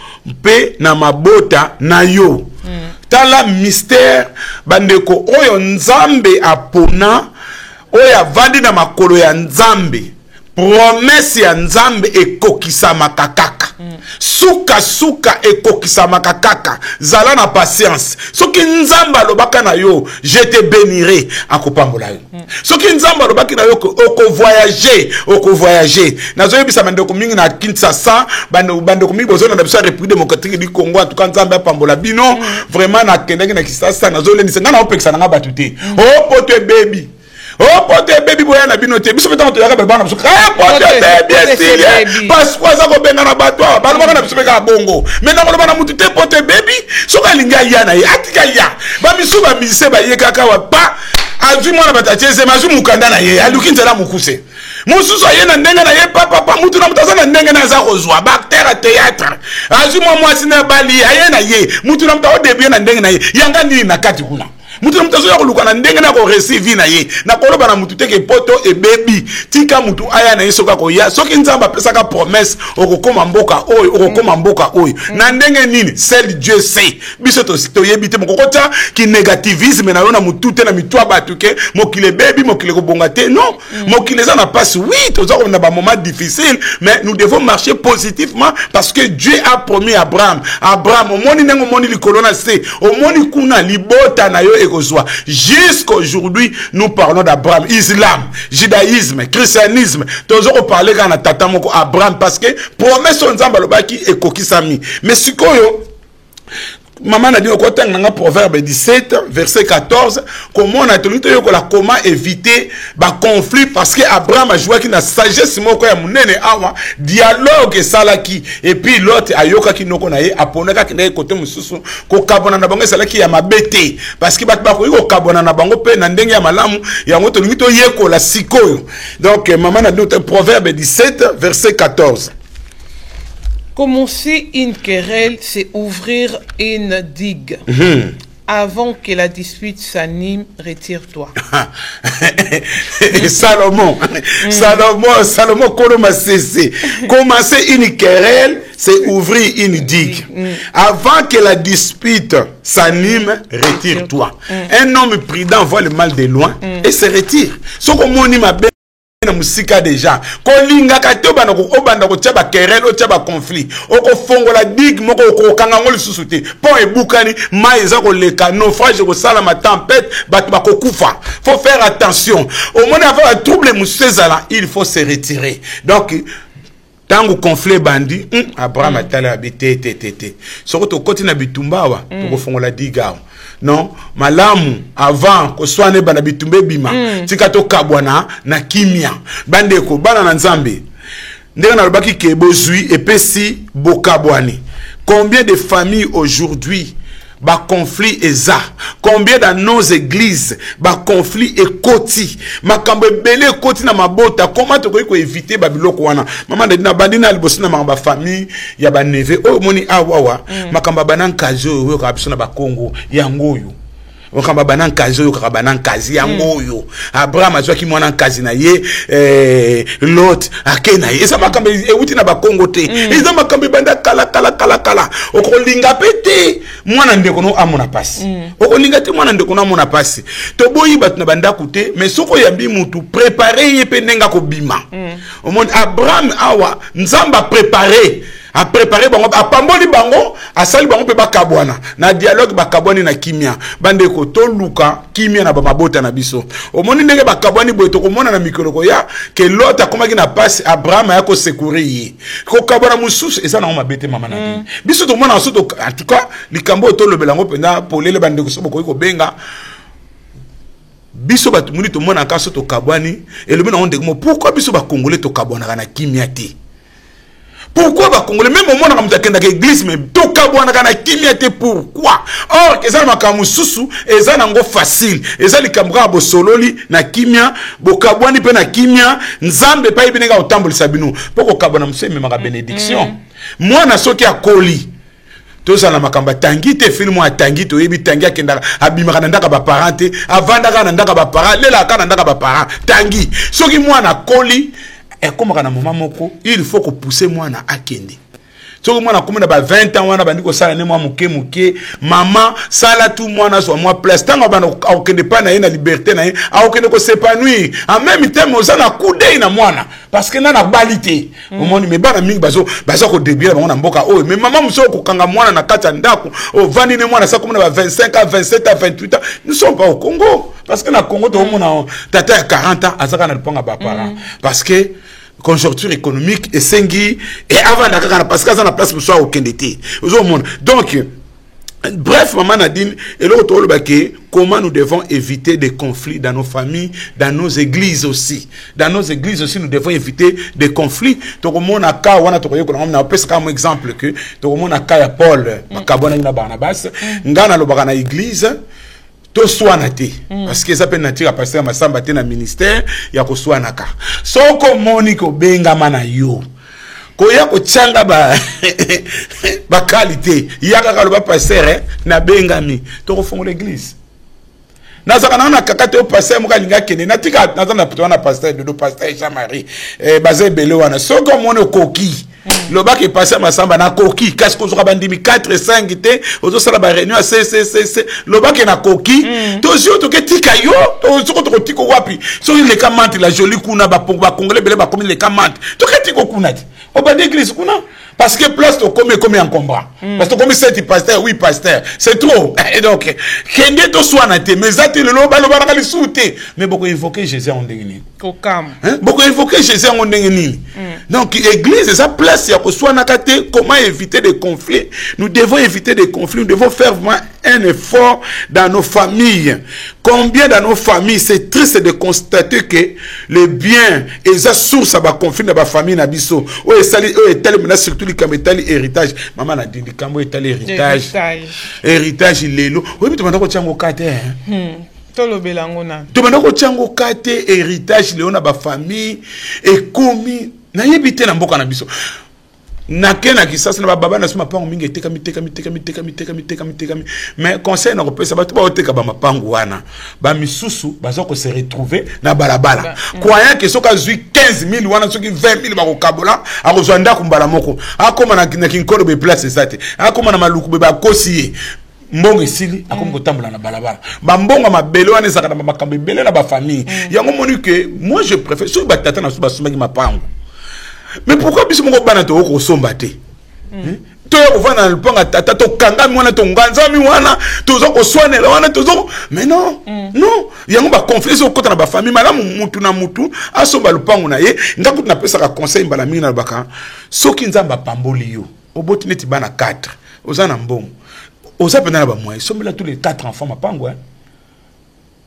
[SPEAKER 2] pe na mabota na yo tala mystère bandeko oyo nzambe apona oyo avandi na makolo ya nzambe promesse ya nzambe ekokisamaka kaka suka ekokisamaka kaka zala na patience soki nzambe alobaka na yo je te bénirai akopambola yo soki nzambe alobaki na yo oko voyager nazoyebisa bandeko mingi na Kinshasa bandeko mingi bozona na biso ya République démocratique du Congo en tout cas nzambe apambola bino vraiment na kendeki na Kinshasa nazolendisa nga na opekisa nanga batu te o poto baby oh pote baby boya na binote biso beto to yaka bana biso pote baby estile parce quoi ça ko benga na bato bana bana biso beka bongo maintenant ko bana mutu te pote baby soka linga ya na atika ya ba miso ba mise ba ye kaka wa pa azu mwana batacheze mazu mukanda na ye aluki nzela mukuse mususu ye na ndenga na ye papa mutu na mutaza na ndenga na za kozwa bacteria théâtre azu mwa mwasi na bali ye na ye mutu na mutaza debie na ndenga na ye yanga ni na kati kuna mutu mutazo ya koluka na ndenge na ko receive na ye na koloba na mutu teke poto e baby tika mutu aya na yeso ka ko ya soki nzamba pesa ka promesse okokoma mboka oyo okokoma mboka oyo na ndenge nini seul Dieu sait biso to yebite mokokota ki négativisme na yo na mutu te na mitwa batu ke mokile baby mokile ko bonga te non mokile za na passe oui toza ko na ba moment difficile mais nous devons marcher positivement parce que Dieu a promis Abraham au moni nengo moni likolo na se au moni kuna libota na yo ekozwa jusqu'aujourd'hui nous parlons d'Abraham islam judaïsme christianisme tozo ko parler kana tata moko Abraham parce que promesse nzamba lobaki ekokisami mais sikoyo maman a dit au côté dans Proverbe 17 verset 14 comment on a tenu comment éviter ba conflit parce que Abraham a joué qui na sagesse moko ya munene awa dialogue salaki et puis l'autre ayoka ki noko na ye aponaka ki na côté mususu ko kabona na bango salaki ya mabete parce que bat ba ko kabona na bango pe na ndenge ya malamu ya ngoto ngito yeko la sikoyo donc maman a dit Proverbe 17 verset 14.
[SPEAKER 1] Commencer une querelle, c'est ouvrir une digue. Avant que la dispute s'anime, retire-toi.
[SPEAKER 2] Salomon, commencer une querelle, c'est ouvrir une digue. Avant que la dispute s'anime, retire-toi. Un homme prudent voit le mal de loin et se retire. Ce qu'on na musika déjà kolinga kato bana ko obanda ko tshaba querelle o tshaba conflit oko fongola digue moko ko kanga ngoli susute pont ebukani maiza ko leka naufrage ko sala ma tempête bat ba ko kufa faut faire attention au moment d'avoir un trouble musezala il faut se retirer donc tango conflit bandi Abraham atala habité tété soko to koti na bitumbawa to ko fongola digue non malamu avant ko swane bana bitumbe bima tika to kabwana na kimia bandeko bana na nzambe ndenge na lobaki ke bozui epesi bokabwani combien de familles aujourd'hui ba conflit eza combien dans nos églises ba conflit ekoti makambo ebele ekoti na mabota comment to ko éviter ba biloko wana mama na bandina libosi na ba famille ya ba neve o moni awawa makambo banan kazo yo ka biso na ba Congo yangoyo okamba banan kazo yo ka banan kazi yangoyo Abraham azwaki mwana kazi na ye Lot akena ye eza makambo ewuti na ba Congo te eza makambo banda kala okolinga pete mwana ndeko no amona pasi okolinga te mwana ndeko no amona pasi to boyi bat na banda kute mais soko yambi mutu préparer ye pe nenga ko bima au monde Abraham awa nzamba préparer a préparé bango a pamboli bango a sali bango pe bakabwana na dialogue bakabwani na kimia bandeko to luka kimia na bamabota na biso omoni ndenge bakabwani boye to komona na mikoloko ya ke lota komaki na passe Abraham ya ko secourir ko kabwana mususu eza na mabete mama na biso to mona so to en tout cas likambo to lobelango penda polele bandeko so boko ko benga biso batu muni to mona kaso to kabwani elobi na onde mo pourquoi biso ba congolais to kabwana na kimia ti. Pourquoi va Congolais même au moment où on a l'église mais tout kabwana kana kimia te pourquoi or que ça makamu susu eza nango facile eza likambuka bo sololi na kimia bo kabwani pe na kimia nzambe pa ibinga otambolisa binu poko kabwana museme maka bénédiction moi na soki akoli toza na makamba tangi te film a tangi to yebi tangi akenda abimaka na ndaka ba parent te avandaka na ndaka ba parent lela kana ndaka ba parent tangi soki moi na koli et comme à un moment moko il faut que pousser moi na akende so moi na comme na ba 20 ans wana bandiko sala ne moi muke maman sala tout moi na so moi place tant ba okende pa na liberté na okende ko s'épanouir en même temps oza na kude na mwana parce que na balité au monde mais bana mingi bazo ko débira bango na mboka oh mais maman muso ko kanga mwana na kata ndako o vandi ne mwana sa comme na ba 25 ans 27 ans 28 ans nous sommes pas au Congo parce que na Congo to mona tata ya 40 ans azaka na ponga ba parents parce que conjoncture économique et sengi et avant d'accord parce que ça na place pour soi au kendete au monde donc bref maman Nadine et l'autre comment nous devons éviter des conflits dans nos familles dans nos églises aussi nous devons éviter des conflits to komona ka wana to koyeko na pesa comme exemple que to komona ka ya Paul makabona na Barnabas ngana lobaka na église to swanate parce que ça peut nature passer masamba te na ministère ya ko swanaka soko moni ko benga mana yo ko ya ko changa ba ba qualité ya ka lo ba passer na bengami to ko fongo l'église nazaka na kakate o pasteur moka linga kene natika nazana na pasteur de pasteur Jean-Marie bazé belé wana soko mona koki le bac est passé à Massamba na koki qu'est-ce qu'on aura bandimi 4 5 té aux sala ba réunion à c le bac est na koki toujours to ke tika yo to tiko wapi so les commandes la jolie kuna ba congolais belé ba comme les commandes to ke tiko kuna au bande église kuna parce que place to comme encombrant parce que comme 7 pasteur 8 pasteur c'est trop et donc kende to soit na té mais zate le loba na li souté mais beaucoup invoquer Jésus en ndengini
[SPEAKER 1] kokam
[SPEAKER 2] beaucoup invoquer Jésus en ndengini donc église c'est sa place ya ko soit na kate comment éviter des conflits nous devons éviter des conflits nous devons faire vraiment un effort dans nos familles combien dans nos familles c'est triste de constater que les biens et ça source à ba conflit dans ba famille na biso o esali o etali mena surtout li kametali héritage maman na dindi kambo etali héritage lelo oui tu mandako tsango kate
[SPEAKER 1] tolo belango na
[SPEAKER 2] tu mandako tsango kate héritage leo na ba famille et komi na yebite na mboka na biso na kena kisasa na baba na sima pango mingi tekami mais conseil na kopesa ba tuba oteka ba mapango wana ba misusu bazoko se retrouver na balabala croyant que soka zui 15 000 wana soki 20 000 ba ko kabola akozwa ndako mbala moko akoma na kinkolo be place zate akoma na maluku be ba kosi mbongo esili akomi kotambola na balabala ba mbongo mabele wana ezaka na makambo ebele na ba famille yango moni que moi je préfère so ba tata na so ba sombaki mapango. Mais pourquoi biso moko bana to ko somba te to yo vana le panga tata to kanga mi wana to nganza mi wana to zo ko swanela wana to zo mais non non yango ba conflit so kota na ba famille malamu mutu na mutu asomba lupango na ye ngakutu na pesa ka conseil mbala mingi na baka soki nzamba pamboli yo oboti neti bana 4 ozana mbongo oza pena na ba moyen sombela tous les 4 enfants mapango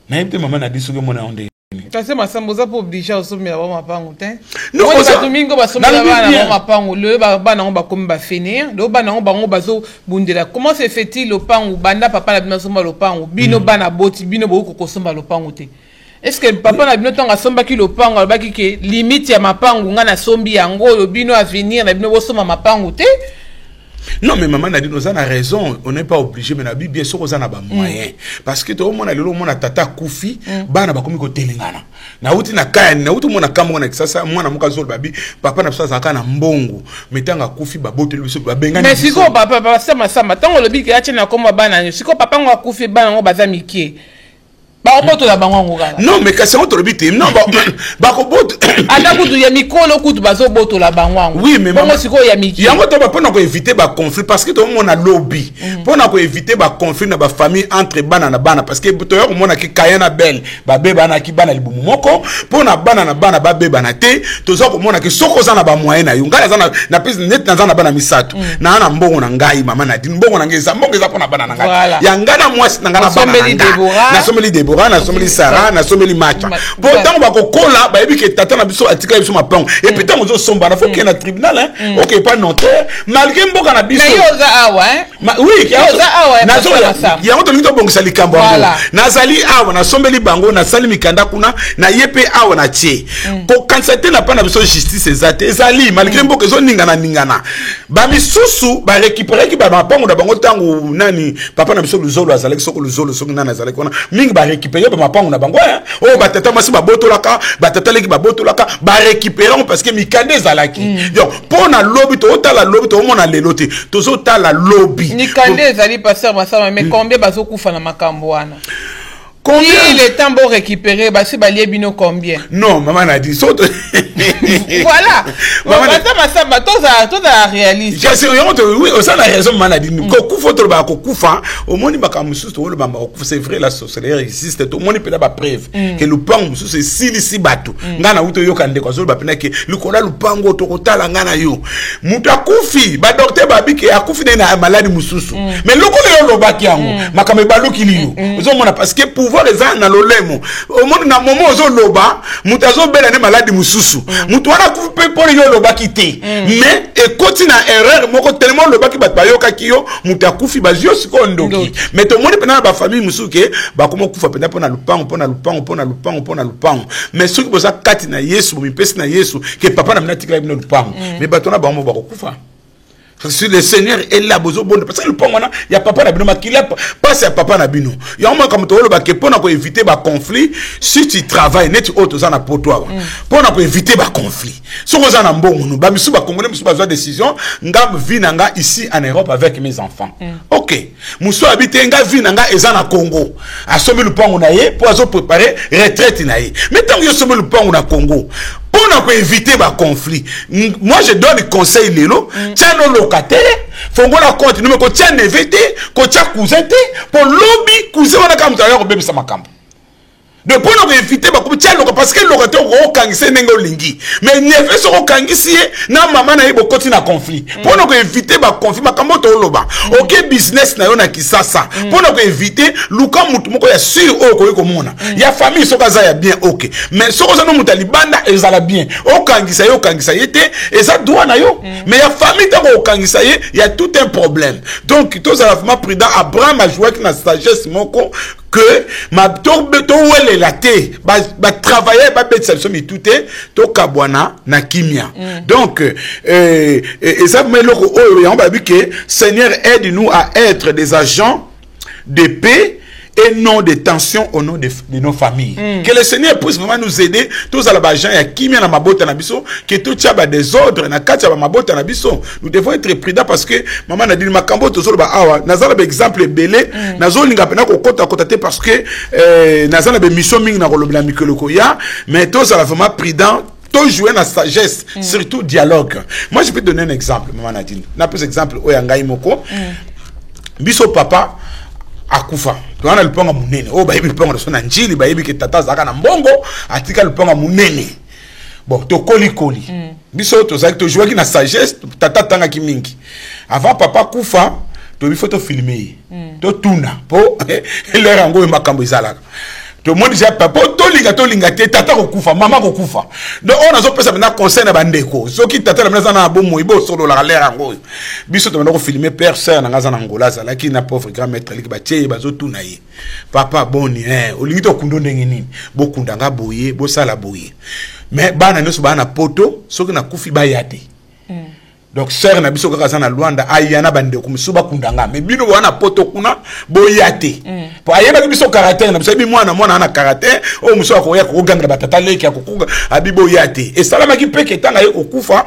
[SPEAKER 2] na yebte mama na diso ke mona onde
[SPEAKER 1] kasi masambo za po obligé osomela ba mapango te no ba domingo ba somela ba na mapango le ba na ba comme ba finir do ba na ba ngo bazo bundela comment se fait-il le pango banda papa na bino somba le pango bino bana boti bino bo ko somba le pango te est-ce que papa na bino tonga somba ki le pango ba ki ke limite ya mapango ngana sombi yango le bino à venir na bino bo somba mapango te.
[SPEAKER 2] Non mais maman a dit nous a raison on n'est pas obligé mais na bi bien sûr on a ba moyen parce que to mona lelo mona tata kufi bana ba komi ko telengana na uti na kaya na uti mona kama na kisasa mwana muka zolo babi papa na sasa kana mbongo metanga kufi ba botelo biso ba bengana
[SPEAKER 1] mais siko papa sama tango le bi ke acha na koma bana siko papa ngo kufi bana ngo baza mikie ba oboto la bango ngokala
[SPEAKER 2] non mais kasi on to lebite non ba ko boto
[SPEAKER 1] ata kutu ya mikolo kutu bazo boto la bango
[SPEAKER 2] oui mais
[SPEAKER 1] bongo siko ya mikie
[SPEAKER 2] yango to ba pona ko éviter ba conflit parce que to mona lobby pona ko éviter ba conflit na ba famille entre bana na bana parce que to yo mona ki kayana belle ba beba na ki bana libumu moko pona bana na bana ba beba na te to zo ko mona ki soko za na ba moyen na yo ngala za na pese net na za na bana misato na ana mbongo na ngai mama na din mbongo na ngeza mbongo za pona bana na ngai ya ngana mwasi na ngana bana na someli Deborah na someli Sarah na someli Macha pourtant ba ko kola ba yebi ke tata na biso atika biso mapango et puis tant ozo somba na faut que na tribunal hein OK pas notaire malgré mboka na biso
[SPEAKER 1] na yo za awa hein
[SPEAKER 2] oui
[SPEAKER 1] yo za awa
[SPEAKER 2] na zo ya ngoto ngito bongisa likambo ngo na zali awa na sombeli bango na sali mikanda kuna na yepe awa na tie ko kansate na pa na biso justice ezate ezali malgré mboka zo ningana ba misusu ba récupérer ki ba mapango na bango tango nani papa na biso luzolo azalaki soko luzolo soko nana azalaki kona mingi ba récupérer ba mapango na bango oh ba tata masi ba botolaka ba tata leki ba botolaka ba récupérer parce que mikande ezalaki donc pona lobby to otala lobby to mona lelote to zo tala lobby
[SPEAKER 1] mikande ezali passer masama mais combien bazo kufa na makambo wana
[SPEAKER 2] combien
[SPEAKER 1] il est temps pour récupérer basi balie bino combien
[SPEAKER 2] non maman a dit saute
[SPEAKER 1] voilà maman masamba toza réaliste
[SPEAKER 2] kasi oui ça la raison maman a dit ko kufa to ba ko kufa au moni ba kamusu to lo ba ko c'est vrai la sorcellerie existe to moni pela ba preuve que le pango musu c'est silisi bato ngana uto yoka ndeko zo ba pena ke lukola lupango to kotala ngana yo mutu akufi ba docteur ba biki akufi na maladie mususu mais lokola yo lo baki yango makame baluki liyo zo mona parce que pouvoir eza na lolemo au monde na moment ozo loba mutu azo bela ne maladie mususu mutu wana kupe pour yo loba kité mais ekoti na erreur moko tellement loba ki bat bayoka kiyo mutu akufi bazio siko ndoki mais to monde pena ba famille mususu ke ba komo kufa pena pona lupango mais soki boza kati na Yesu mi pesi na Yesu ke papa na mnatika ibino lupango mais batona ba mo ba kufa Si le Seigneur est là, parce que le point, il y a papa Nabino, mais qu'il a pas papa Nabino. Il y a un moment comme tu veux, pour éviter les conflits, si tu travailles, net autre ça pour toi. Pour éviter les conflits. Si vous en avez bon, nous, bah, monsieur, bah, Congolais, monsieur, besoin de décision, nga vie nanga ici en Europe avec mes enfants. Ok. Monsieur habite nga vie nanga ezana Congo. A sommer le point on a pour préparer retraite naïe. Mais tant que sommer le point on a Congo. Pour éviter les conflits, moi je donne des conseils lélo, tiens nos locataires, faut qu'on la continue, mais qu'on tienne évité, qu'on tienne cousin, pour lobby, cousin, on a comme ça, on a ça ma camp. De pour nous éviter, parce que le locataire au kangisi n'engo lingi, mais n'effet sur au kangisi, na maman na ibo continue à conflit. Pour nous éviter les conflits, ma cambo to loba. Ok business na yona kisasa. Pour nous éviter, luka mutumoko ya sur au koyo komona. Ya famille sokaza ya bien ok, mais sokaza no mutali banda ezala bien. Au kangisa yete, et ça doit na yo. Mais ya famille tant au kangisa il y a tout un problème. Donc tous à la fois prudent, Abraham a joué avec la sagesse moko. Que ma tombe to wele la te ba travailler ba bet ça mi tout est to kabwana na kimia. Donc et ça me le on va dire que Seigneur aide-nous à être des agents de paix et non de tension au nom de nos familles. Que le Seigneur puisse vraiment nous aider tous à la bagage ya kimia na mabota na biso que tout ça ba désordre na kati ba mabota na biso. Nous devons être prudents parce que maman a dit makambo to zo ba awa nazala ba exemple belé nazo linga pena ko kota te parce que nazala ba mission mingi na kolobela mikoloko ya mais tous à la vraiment prudent to jouer na sagesse surtout dialogue. Moi je peux donner un exemple maman Nadine. Na plus exemple oyangai moko biso papa akufa tuana luponga munene o bayibi luponga so na njili bayibi ke tata zaka na mbongo atika luponga munene bon to koli biso to zaki to jouer ki na sagesse tata tanga ki mingi avant papa kufa to bi photo filmer to tuna po le rango makambo izalaka to monde ja papa to linga te tata ko kufa mama ko kufa donc on a zo pesa na conseil na bandeko soki tata na na bomo ibo solo la le rango biso to ko filmer père sœur na ngaza na ngola za ki na pauvre grand maître li ba tie ba zo tuna ye papa boni olingi to kundo ndenge nini bo kundanga boye bo sala boye mais bana nyoso bana poto soki na kufi ba yate donc sœur na biso kaka sana Luanda ayana bande kumsuba kundanga mais bino wana poto kuna boyate po ayeba biso caractère na biso bi mwana ana caractère o muso akoya ko ganga batata leki akokuga abibo yate et salama ki peke tanga ye okufa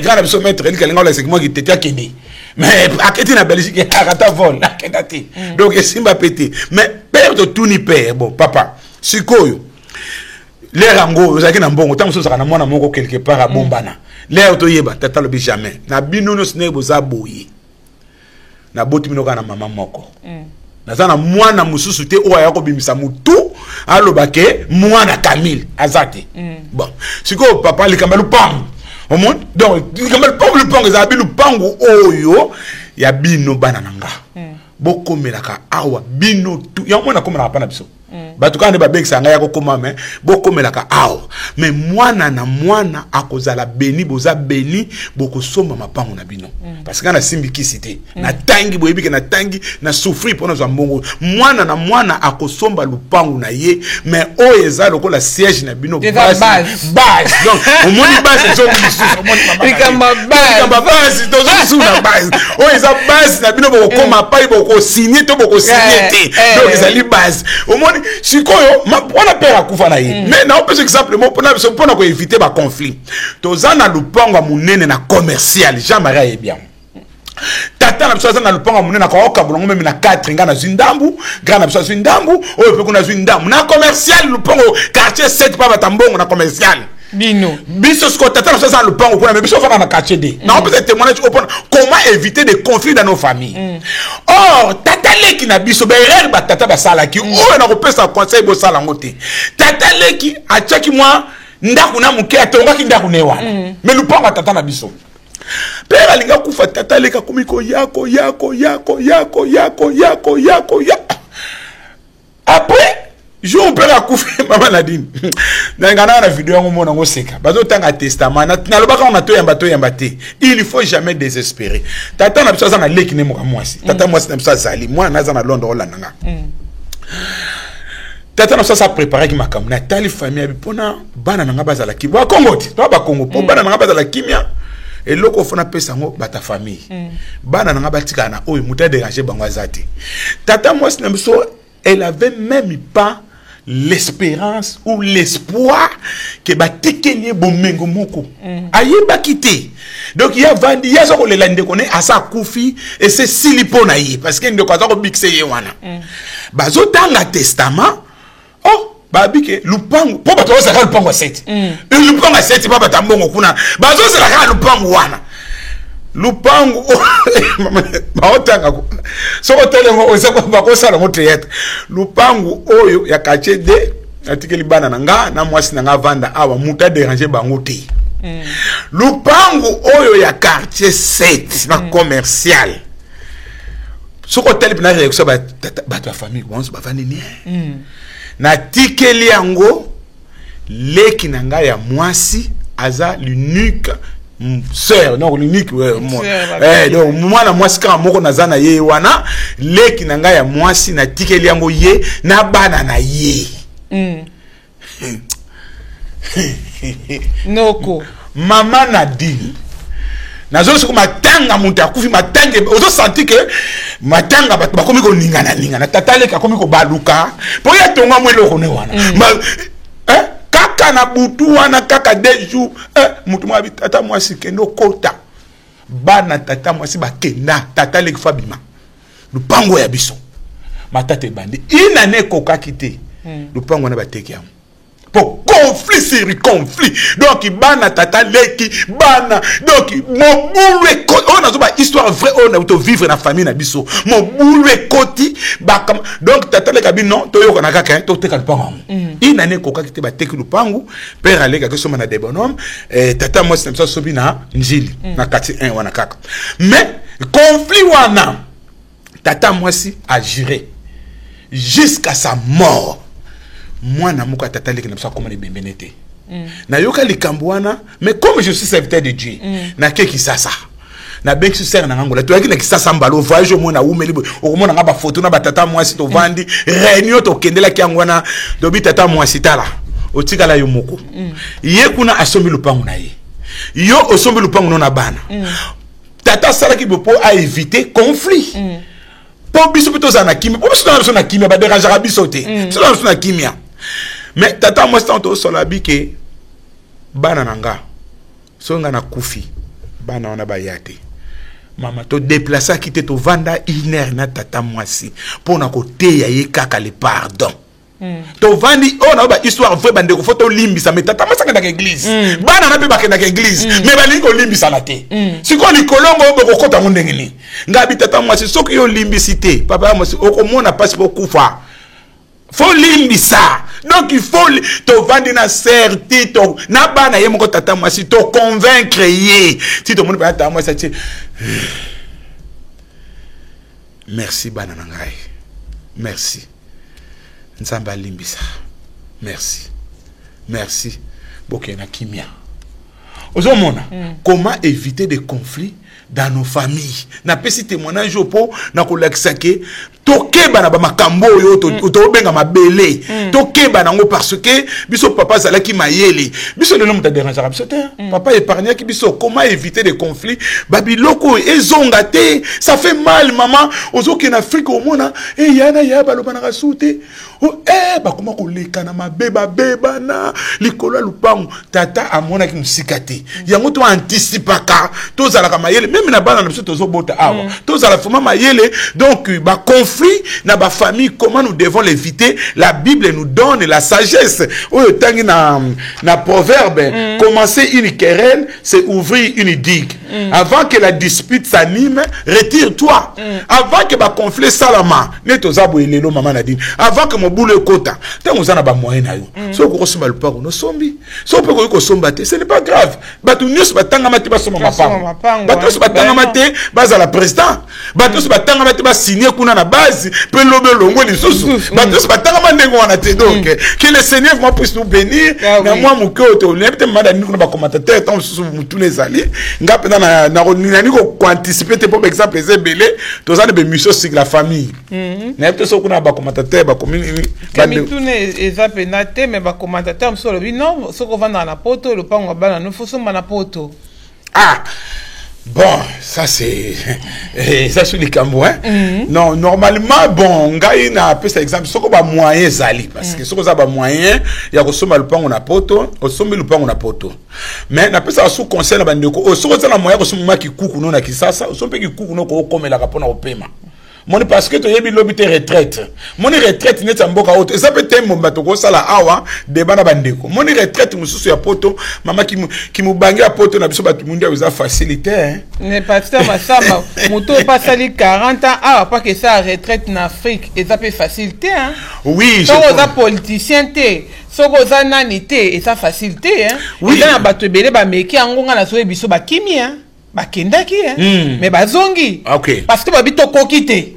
[SPEAKER 2] grand biso maître eli kalinga la segment ki tetia kende mais aketi na Belgique akata vol akendati donc esimba pété mais père de tout ni père bon papa sikoyo les rango ozaki na mbongo tango so saka na mwana moko quelque part a bombana l'air to yeba tata lobi jamais na bino no sne boza boye na boti mino kana mama moko na zana mwana mususu te o ya ko bimisa mutu alobake mwana Camille azate bon siko papa likamba lupango au monde donc likamba lupango za bino lupango oyo ya bino bana nanga bokomelaka awa bino tu ya mwana komela pa na biso batukane ba bekisa nga ya kokoma me bokomelaka awa mais mwana na mwana akozala beni boza beni bokosomba mapango na bino parce que na simbi kisite na tangi boyebike na tangi na souffrir pona za mbongo mwana na mwana akosomba lupango na ye mais o eza lokola siège na bino base donc au monde base zo biso base to zo na base o eza base na bino bokoma pa boko signer to boko signer te donc ezali base au monde sikoyo on a peur à kufa na ye mais na opese exemple mo pona ko éviter ba conflit tozana lupango munene na commercial jamais bien tata na biso na lupango munene na ko kabulongo même na 4 nga na zindambu grand na biso zindambu oyo pe kuna zindambu na commercial lupango quartier 7 pa batambongo na commercial
[SPEAKER 1] bino
[SPEAKER 2] biso sko tata na biso le pango kuna mais biso fa na quartier D na opese témoignage comment éviter des conflits dans nos familles or tata leki na biso ba erreur ba tata ba sala ki o na kopesa conseil bo sala ngote tata leki achaki moi ndaku na muke atongaki ndaku ne wana mais le pango tata na biso père alinga kufa tata leka komiko yako après je on peut la couper maman Nadine na ngana na vidéo ngo mona ngo seka bazo tanga testament na lobaka on a to yamba te il faut jamais désespérer tata na biso na leki ne mo mwasi tata mwasi na biso zali moi na za na Londres olandanga tata na biso sa préparer ki makambo na tali famille abi pona bana na ngaba za la kimia Congo ti to ba Congo po bana na ngaba za la kimia et loko fona pesa ngo bata famille bana nga batika na oyo muta déranger bango azati tata moi na biso elle avait même pas l'espérance ou l'espoir que batekeli bomengo moko ayeba kité donc il y a vandi ya zo le lande koné asa kufi et c'est silipo na yi parce que ndeko azako bixé ye wana bazo tanga testament oh babike lupangu po bato osaka lupangu 7 lupangu 7 papa tambongo kuna bazo osaka lupangu wana lupangu baotanga so hotelengo osaka bakosala mo théâtre lupangu oyo ya quartier de atikeli bana nanga na mwasi nanga vanda awa muta déranger bango te lupangu oyo ya quartier 7 na commercial so hotel bina réaction ba famille bonso ba vandi ni na tikeli yango leki nanga ya mwasi aza l'unique sœur non l'unique donc moi na mwasi kama moko nazana ye wana leki nanga ya mwasi na tikeli yango ye na bana na ye
[SPEAKER 1] noko
[SPEAKER 2] mama Nadine nazo soko matanga mutu akufi matange ozo senti que matanga bakomi ko ningana tata leki akomi ko baluka po ya tonga mwelo kone wana kaka na butu wana kaka 2 jours mutu mwa tata mwasi kendo kota bana tata mwasi bakenda tata leki fabima lupango ya biso matate bandi inane kokakite lupango na bateki yango pour conflit sur conflit donc bana tata leki bana donc mon boulé on a une histoire vraie on a vivre na famille na biso mon boulé koti bakam donc tata leki bi non to yoko na kaka to teka lupango ina ne koka kite ba teki lupango père aleka ke soma na des bonhommes tata moi c'est ça sobi na njili na kati 1 wana kaka mais conflit wana tata moi si a géré jusqu'à sa mort. Moi na muka tata leki na ça comme les bembenete na yoka likambwana mais comme je suis serviteur de Dieu na keki sasa na benki sœur na ngola to yaki na kisasa mbalo voyage mo na umeli o mona nga ba photo na batata mwasi to vandi réunion to kendela ki ngwana do bi tata mwasi tala o tikala yo moko ye kuna asombi lupango na ye yo osombi lupango na bana tata sala ki bopo a éviter conflit po biso pito za na kimia po biso na kimia ba déranger biso te biso na kimia. Mais tata moi c'est to solabi ke bana nanga songa na kufi bana wana bayate mama to déplacer quitter to vanda iner na tata mwasi pona ko te ya ye kaka le pardon to vandi on a ba histoire vraie bande ko photo limbisa mais tata mwasi ka église bana na pe ba ka église mais ba lingo limbisa la te siko ni kolongo bo ko kota ndenge ni ngabi tata mwasi soki yo limbisité papa mwasi okomona passe pour kufa. Faut limbisa donc il faut to vendre na certi to na bana ye moko tata mwasi to convaincre ye si to moni tata mwasi ati merci bana nangai merci nzamba limbisa merci bokena kimia ozomona comment éviter des conflits dans nos familles na pesi témoignage opo na kolakisa ke tokeba na ba makambo yo to benga mabele tokeba nango parce que biso papa zala ki mayele biso le nom ta déranger biso te papa épargner ki biso comment éviter des conflits babiloko ezonga te ça fait mal maman ozoki na Afrique au mona yana ya baloba na rasute ba comment ko leka na mabeba beba na likolo lupango tata amona ki musikate yango to anticipaka to zala ka mayele même na bana na biso tozo bota awa to zala fuma mayele donc ba conflit na ba famille comment nous devons l'éviter. La Bible nous donne la sagesse oyo tangi na proverbe commencer une querelle c'est ouvrir une digue avant que la dispute s'anime retire-toi avant que ba conflit salama neto zabo elelo mama Nadine avant que mon boule kota tango zana ba moyen na yo so ko somba le pako no sombi so pe ko somba te ce n'est pas grave batu nyos batanga mate ba soma mapango batu batanga mate baza la président batu batanga mate ba signer kuna na base pe lobe longo ni susu batu batanga mandengo wana te donc que le Seigneur moi puisse nous bénir na moi muko to lepte mada ni kuna ba commentateur tant susu mutu les alliés ngape na ni ko anticiper te pour exemple les belé to za de mission sur la famille na lepte so kuna ba commentateur ba commune
[SPEAKER 1] Kamitune eza penate mais ba commentateur msolo bi non soko vanda na poto le pango bana no foso mana poto
[SPEAKER 2] Ah, bon, ça c'est ça sur les Cambouis. Non, normalement, bon, ngai na peu cet exemple, ce qu'on va moyen zali parce que ce qu'on a moyen, il y a ressomme le pan on a poto, ressomme le pan on a poto. Mais na peu ça sous conseil na bandeko, au sous ça na moyen ressomme ma qui coucou non na qui ça, ressomme pe qui coucou non ko comme la rapona au paiement. Mon parce que tu as mis l'obité retraite. Mon retraite n'est pas mboka auto. Ça peut être mon bateau ko sala awa débat na bandeko. Mon retraite mususu ya poto, maman qui mu bangi ya poto na biso batu mundi a facilité hein.
[SPEAKER 1] Ne pasteur Massamba, moto pas sali 40 ans ah pas que ça retraite en Afrique et ça peut facilité hein.
[SPEAKER 2] Oui,
[SPEAKER 1] je crois. Politicien té, sokoza nani té et ça facilité hein. Oui. Dans bateau belé ba meki angonga na so biso ba kimi hein. Ba kendaki hein. Mais ba zongi.
[SPEAKER 2] OK.
[SPEAKER 1] Parce que ba bito kokité.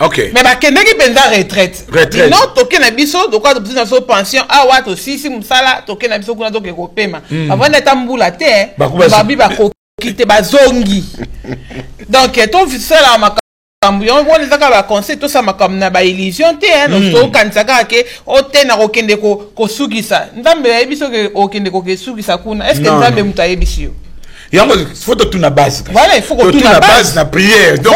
[SPEAKER 2] OK.
[SPEAKER 1] Mais bah kendaki penza retraite. Non toke na biso de quoi de so pension ah wa to si musala toke na biso kuna to ke kopema. Avant d'être mbula te ba bi ba kokite ba zongi. Donc ton fisela makambu yo on les ba conseil to ça makam na ba illusion te hein donc to kansaka ke o te na kokende ko sugisa. Nzambe ya biso ke okende ko ke sugisa kuna. Est-ce que nzambe mutaye biso?
[SPEAKER 2] Il faut que tu na base.
[SPEAKER 1] Voilà, il faut que tu na base
[SPEAKER 2] na prière. Donc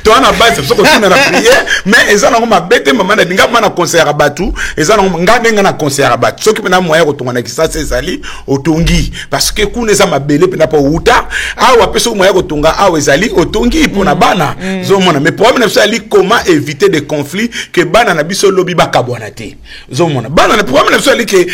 [SPEAKER 2] tu as na base, il faut que tu na prière, mais eza na ngoma bete mama na dinga mana conseil à batu, eza na nganga na conseil à batu. Ce qui na moyen ko na kisa c'est zali otongi parce que kuna eza mabele pena pa uta, awa peso moyen ko tonga awa ezali otongi pona bana. Zo mona mais problème na zali comment éviter des conflits que bana na biso lobi ba kabwana te. Zo mona bana na problème na zali que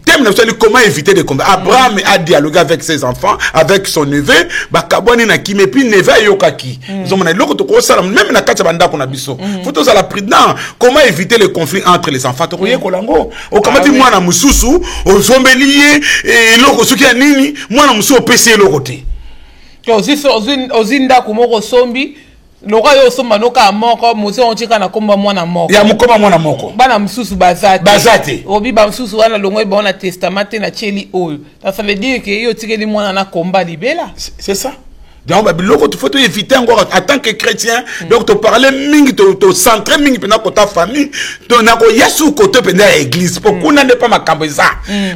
[SPEAKER 2] thème comment éviter des combats. Abraham a dialogué avec ses enfants, avec son neveu, bakaboni na kimi puis neveu yokaki. Zomona loko to ko sala même na kati banda ko na biso. Faut to la prudent. Comment éviter les conflits entre les enfants? To koye kolango. O kamati mwana mususu, o zombelier et loko suki ya nini, mwana mususu opesi loko te.
[SPEAKER 1] Ozinda kumoko sombi Lora yo somba noka moko muze onchika na komba mwana moko.
[SPEAKER 2] Ya mukoma mwana moko.
[SPEAKER 1] Bana msusu bazate.
[SPEAKER 2] Bazate.
[SPEAKER 1] Obi ba msusu wana longo ba na testament na cheli oyo. Ça veut dire que yo tikeli mwana na komba libela.
[SPEAKER 2] C'est ça. Donc il faut éviter encore en tant que chrétien donc te parler mingi te centrer mingi pendant que ta famille to na ko yesu côté pendant l'église pour qu'on n'ait pas makambo ça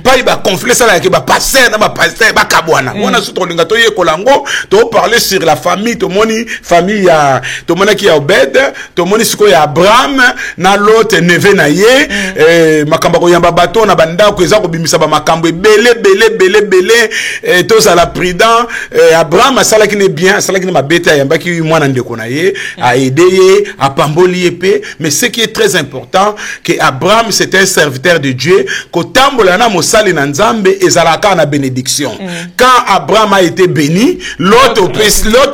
[SPEAKER 2] pas il va conflit ça là que ba pasteur na ba pasteur ba kabwana on a surtout linga to ye kolango to parler sur la famille to moni famille ya to mona ki ya Obed to moni siko ya Abraham na l'autre neveu na ye makambo ko yamba bato na banda ko eza ko bimisa ba makambo belé to ça la prudent Abraham ça là bien, ça là qui ne m'a bêté, il y a qui moi n'en déconnaille, à aider, à pamboli épée, mais ce qui est très important, que Abraham c'était un serviteur de Dieu, qu'au tambolana mosali nanzambe et zalaka na bénédiction. Quand Abraham a été béni, l'autre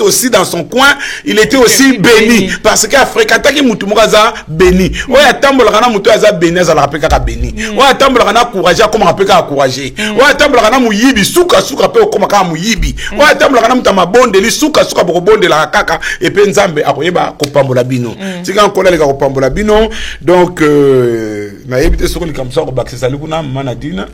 [SPEAKER 2] aussi dans son coin, il était aussi béni, parce qu'Afrique qui mutumukaza béni. Ouais tambolana mutuaza béni, zalaka peka béni. Ouais tambolana courageux, comment apeka encourager. Ouais tambolana muyibi suka pe comment ka muyibi. Ouais tambolana mutama bonde li suka bonde la kaka et puis nzambe akoyeba ko pambola bino tika nkola leka ko pambola bino donc na yebite soko comme ça ko bakisa likuna manadina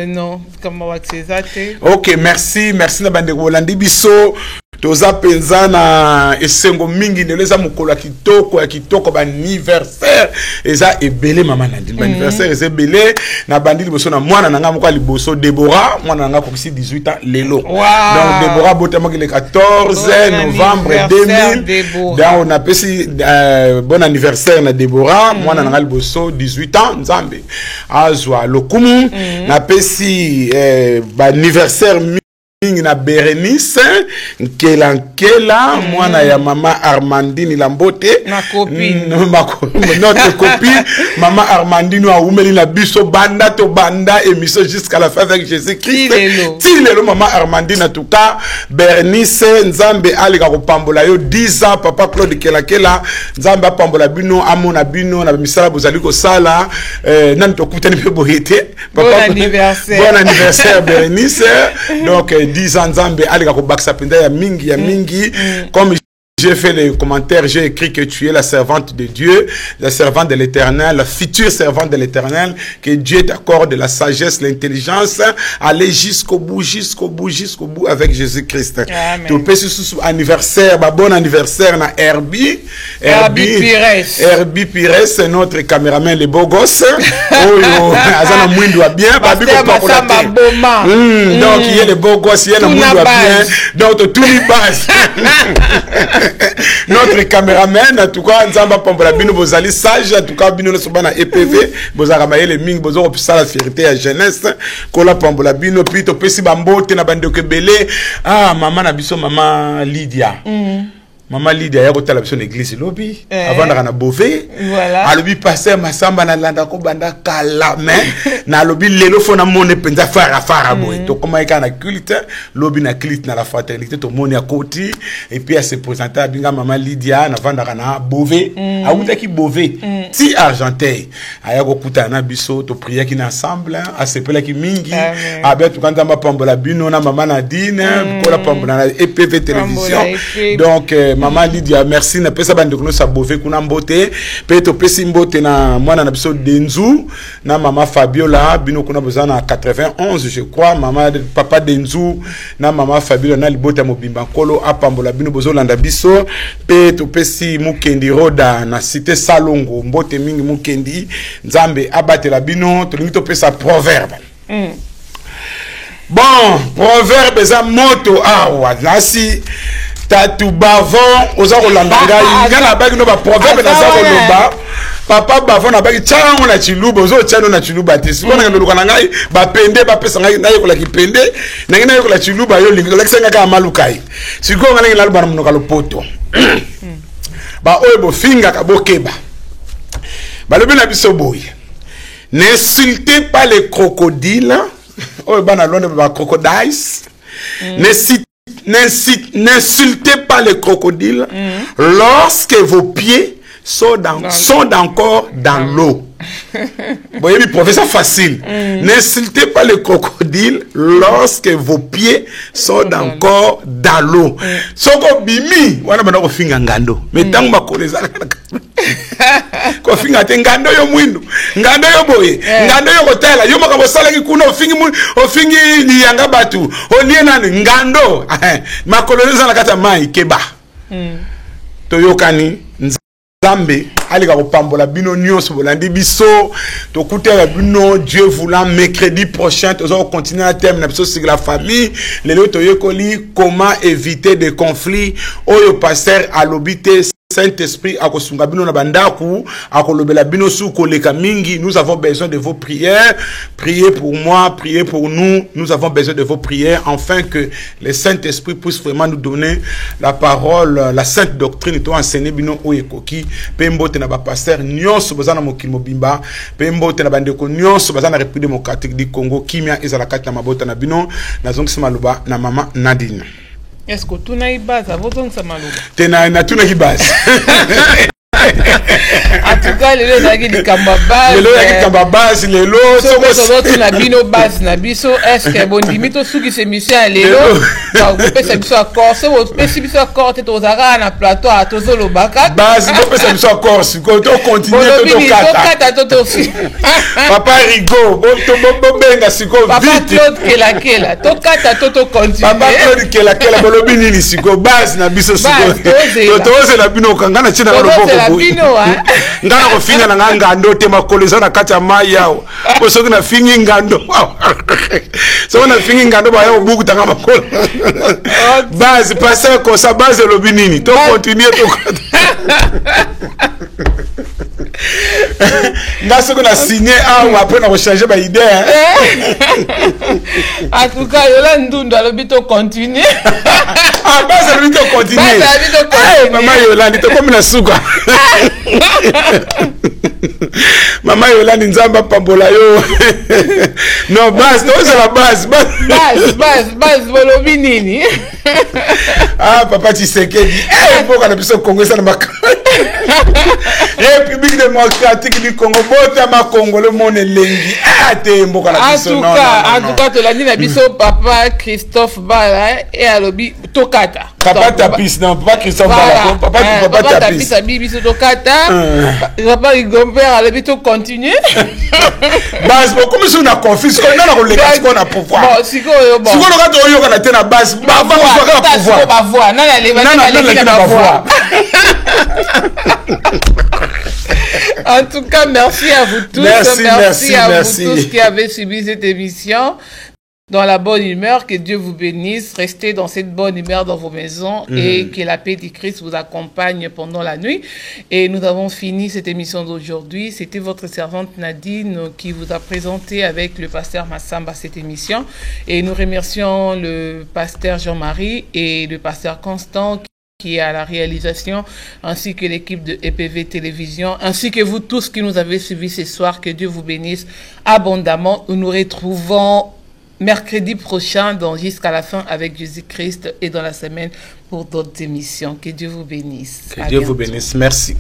[SPEAKER 1] non comme bakisa te.
[SPEAKER 2] OK, merci na bande ko landi biso toza penza na esengo mingi neleza mukolo ya kitoko ba anniversaire eza ebele mama Nadine ba anniversaire eza ebele na bandi liboso na mwana nanga moko liboso Deborah mwana nanga ko 18 ans lelo. Donc Deborah botama le 14 novembre 2000 donc on a pesi bon anniversaire na Deborah mwana nanga liboso 18 ans nzambe azwa lokumu na pesi ba anniversaire na Berenice nkela mwana ya mama Armandine Lambote
[SPEAKER 1] na copine
[SPEAKER 2] notre copine mama Armandine a umeli na biso banda to banda émission jusqu'à la fin avec Jésus-Christ tilelo mama Armandine en tout cas Berenice nzambe alika ko pambola yo 10 ans papa Claude kela nzambe pambola bino amona bino na misala bozali ko sala nan to kutani pe bohete
[SPEAKER 1] papa
[SPEAKER 2] bon anniversaire Berenice donc 10 ans nzambe alika ko baksa penda ya mingi comme j'ai fait les commentaires, j'ai écrit que tu es la servante de Dieu, la servante de l'Éternel, la future servante de l'Éternel, que Dieu t'accorde la sagesse, l'intelligence, aller jusqu'au bout, jusqu'au bout, jusqu'au bout avec Jésus-Christ. Tu peux sous anniversaire, bon anniversaire na Herbie Pires, c'est notre caméraman, les beaux gosses. Azana Mwindo a bien, donc il y a les beaux gosses, il y a le Mwindo a bien, donc tout les bases. Notre caméraman, en tout cas, Nzamba Pambola Bino, vous allez sage, en tout cas, Bino le Sobana EPV, vous avez ramaillé les ming, vous avez la fierté à jeunesse, Kola Pambola Bino, puis tu peux si bambo, tu n'as pas de kebele, ah, maman Nabiso, maman Lydia. Maman Lydia, il y a une option d'église lobby. Avant de bové. Voilà. À lobby passer ma samba na landa ko banda kala mais na lobby lelo fona mone penza fara boy. To comment il y a na culte, lobby na culte na la fraternité to mone à côté et puis à se présenter à binga maman Lydia na vanda na bové. A outa ki bové. Si argenté. Aya ko kuta na biso to prier ki na ensemble à se pela ki mingi. A bien tout quand ma pambola bino na maman Nadine, ko la pambola na EPV télévision. Donc maman Lydia, merci. Na pesa bande kuno sa bové kuna mbote. Pe to pesi mbote na mwana na biso Denzu na maman Fabiola bino kuna bozana 91 je crois. Maman papa Denzu na maman Fabiola na libota mobimba kolo apambola bino bozolanda biso. Pe to pesi Mukendi Roda na cité Salongo mbote mingi Mukendi Nzambe abatela bino to lingi to pesa proverbe. Bon, proverbe za moto awa nasi tatu bavon oza kolanda ngai ngana bagi no ba proverbe na za koloba papa bavon na bagi chango na chiluba ozo chano na chiluba te siko na ndoluka na ngai ba pende ba pesa ngai na yekola kipende na ngina yekola chiluba yo lingi leksenga ka malukai siko ngana ngila luba mnoka lopoto ba oyo finga ka bokeba ba lobi na biso boy n'insultez pas les crocodiles oyo bana londe ba crocodiles N'insultez pas les crocodiles lorsque vos pieds sont encore dans l'eau. Vous voyez, le professeur facile. N'insultez pas les crocodiles lorsque vos pieds sont encore dans l'eau. Soko bimi, wana bana ko finga ngando. Mais tangu bakoleza ko finga te ngando yo mwindu. Ngando yo boye. Ngando yo kotela. Yo makabo sala ki kuna ofingi ni yanga batu. Olie nani ngando. Makoleza na kata mai keba. Toyokani Nzambe alika kopambola bino nyonso bolandi biso to kutela bino Dieu voulant mercredi prochain to continuer à thème na biso sur la famille lelo to yekoli comment éviter des conflits oyo pasteur alobite Saint-Esprit akosunga bino na bandaku akolobela bino su koleka mingi. Nous avons besoin de vos prières. Priez pour moi, priez pour nous. Nous avons besoin de vos prières afin que le Saint-Esprit puisse vraiment nous donner la parole, la sainte doctrine to enseigner bino oyekoki pembo te na ba pasteur nyonso bazana mokili mobimba pembo te na bandeko nyonso bazana République démocratique du Congo kimia ezala kati na mabota na bino na zongi maloba na mama Nadine.
[SPEAKER 1] Est-ce que tu n'as pas ça vaut donc ça malouba?
[SPEAKER 2] Tena na tu n'as pas.
[SPEAKER 1] En tout cas, le nagi di kambabas.
[SPEAKER 2] Le nagi kambabas, le lo.
[SPEAKER 1] So tu na bino bas na biso. Est-ce que bon dimito suki se mission le lo? Vous pouvez se biso accord. So vous pouvez se biso accord. Te tozara na plateau à tozolo baka.
[SPEAKER 2] Bas, vous pouvez se biso accord. Si quand on continue,
[SPEAKER 1] toto fi.
[SPEAKER 2] Papa Rigo, bon benga si ko vite.
[SPEAKER 1] Papa Claude kela. Tokata toto continue.
[SPEAKER 2] Papa Claude kela bolobi nini si ko bas na biso si ko. Toze la bino kangana china na loboko. Ngana ko finga na ngando te makoleza na kati ya mai yao bosoki na fingi ngando so na fingi ngando ba yo buku tanga makolo base passer ko sa base lobi nini to continuer to Ngaso qu'on a signé après on a changé ma idée.
[SPEAKER 1] En tout cas, Yolande doit le bito continuer.
[SPEAKER 2] Ah bah ça le bito continuer. Maman Yolande, tu comme la souka. Maman Yolande Nzamba pambola yo. Non, base, non c'est la base.
[SPEAKER 1] Base volobi nini.
[SPEAKER 2] Ah papa Tshisekedi. Eh pourquoi on a besoin de Congo ça na makati. République démocratique du Congo, botama Congo, le monde est lengi. Ah, t'es un boka la biso.
[SPEAKER 1] En tout cas, tu l'as dit, la biso, papa Christophe Bala et Alobi Tokata.
[SPEAKER 2] Papa tapis, non, papa Christophe Bala. Papa tapis.
[SPEAKER 1] Papa biso Tokata. Papa Rigombert, Alobi to continue.
[SPEAKER 2] Base, comme si on a confis, on a le cas qu'on a pouvoir.
[SPEAKER 1] Bon, si on
[SPEAKER 2] a la base, pouvoir.
[SPEAKER 1] En tout cas, merci à vous tous.
[SPEAKER 2] Merci
[SPEAKER 1] à vous tous qui avez suivi cette émission. Dans la bonne humeur, que Dieu vous bénisse. Restez dans cette bonne humeur dans vos maisons et que la paix du Christ vous accompagne pendant la nuit. Et nous avons fini cette émission d'aujourd'hui. C'était votre servante Nadine qui vous a présenté avec le pasteur Massamba cette émission. Et nous remercions le pasteur Jean-Marie et le pasteur Constant qui est à la réalisation, ainsi que l'équipe de EPV Télévision, ainsi que vous tous qui nous avez suivis ce soir. Que Dieu vous bénisse abondamment. Nous nous retrouvons mercredi prochain dans Jusqu'à la fin avec Jésus-Christ et dans la semaine pour d'autres émissions. Que Dieu vous bénisse.
[SPEAKER 2] Que Dieu vous bénisse. Merci.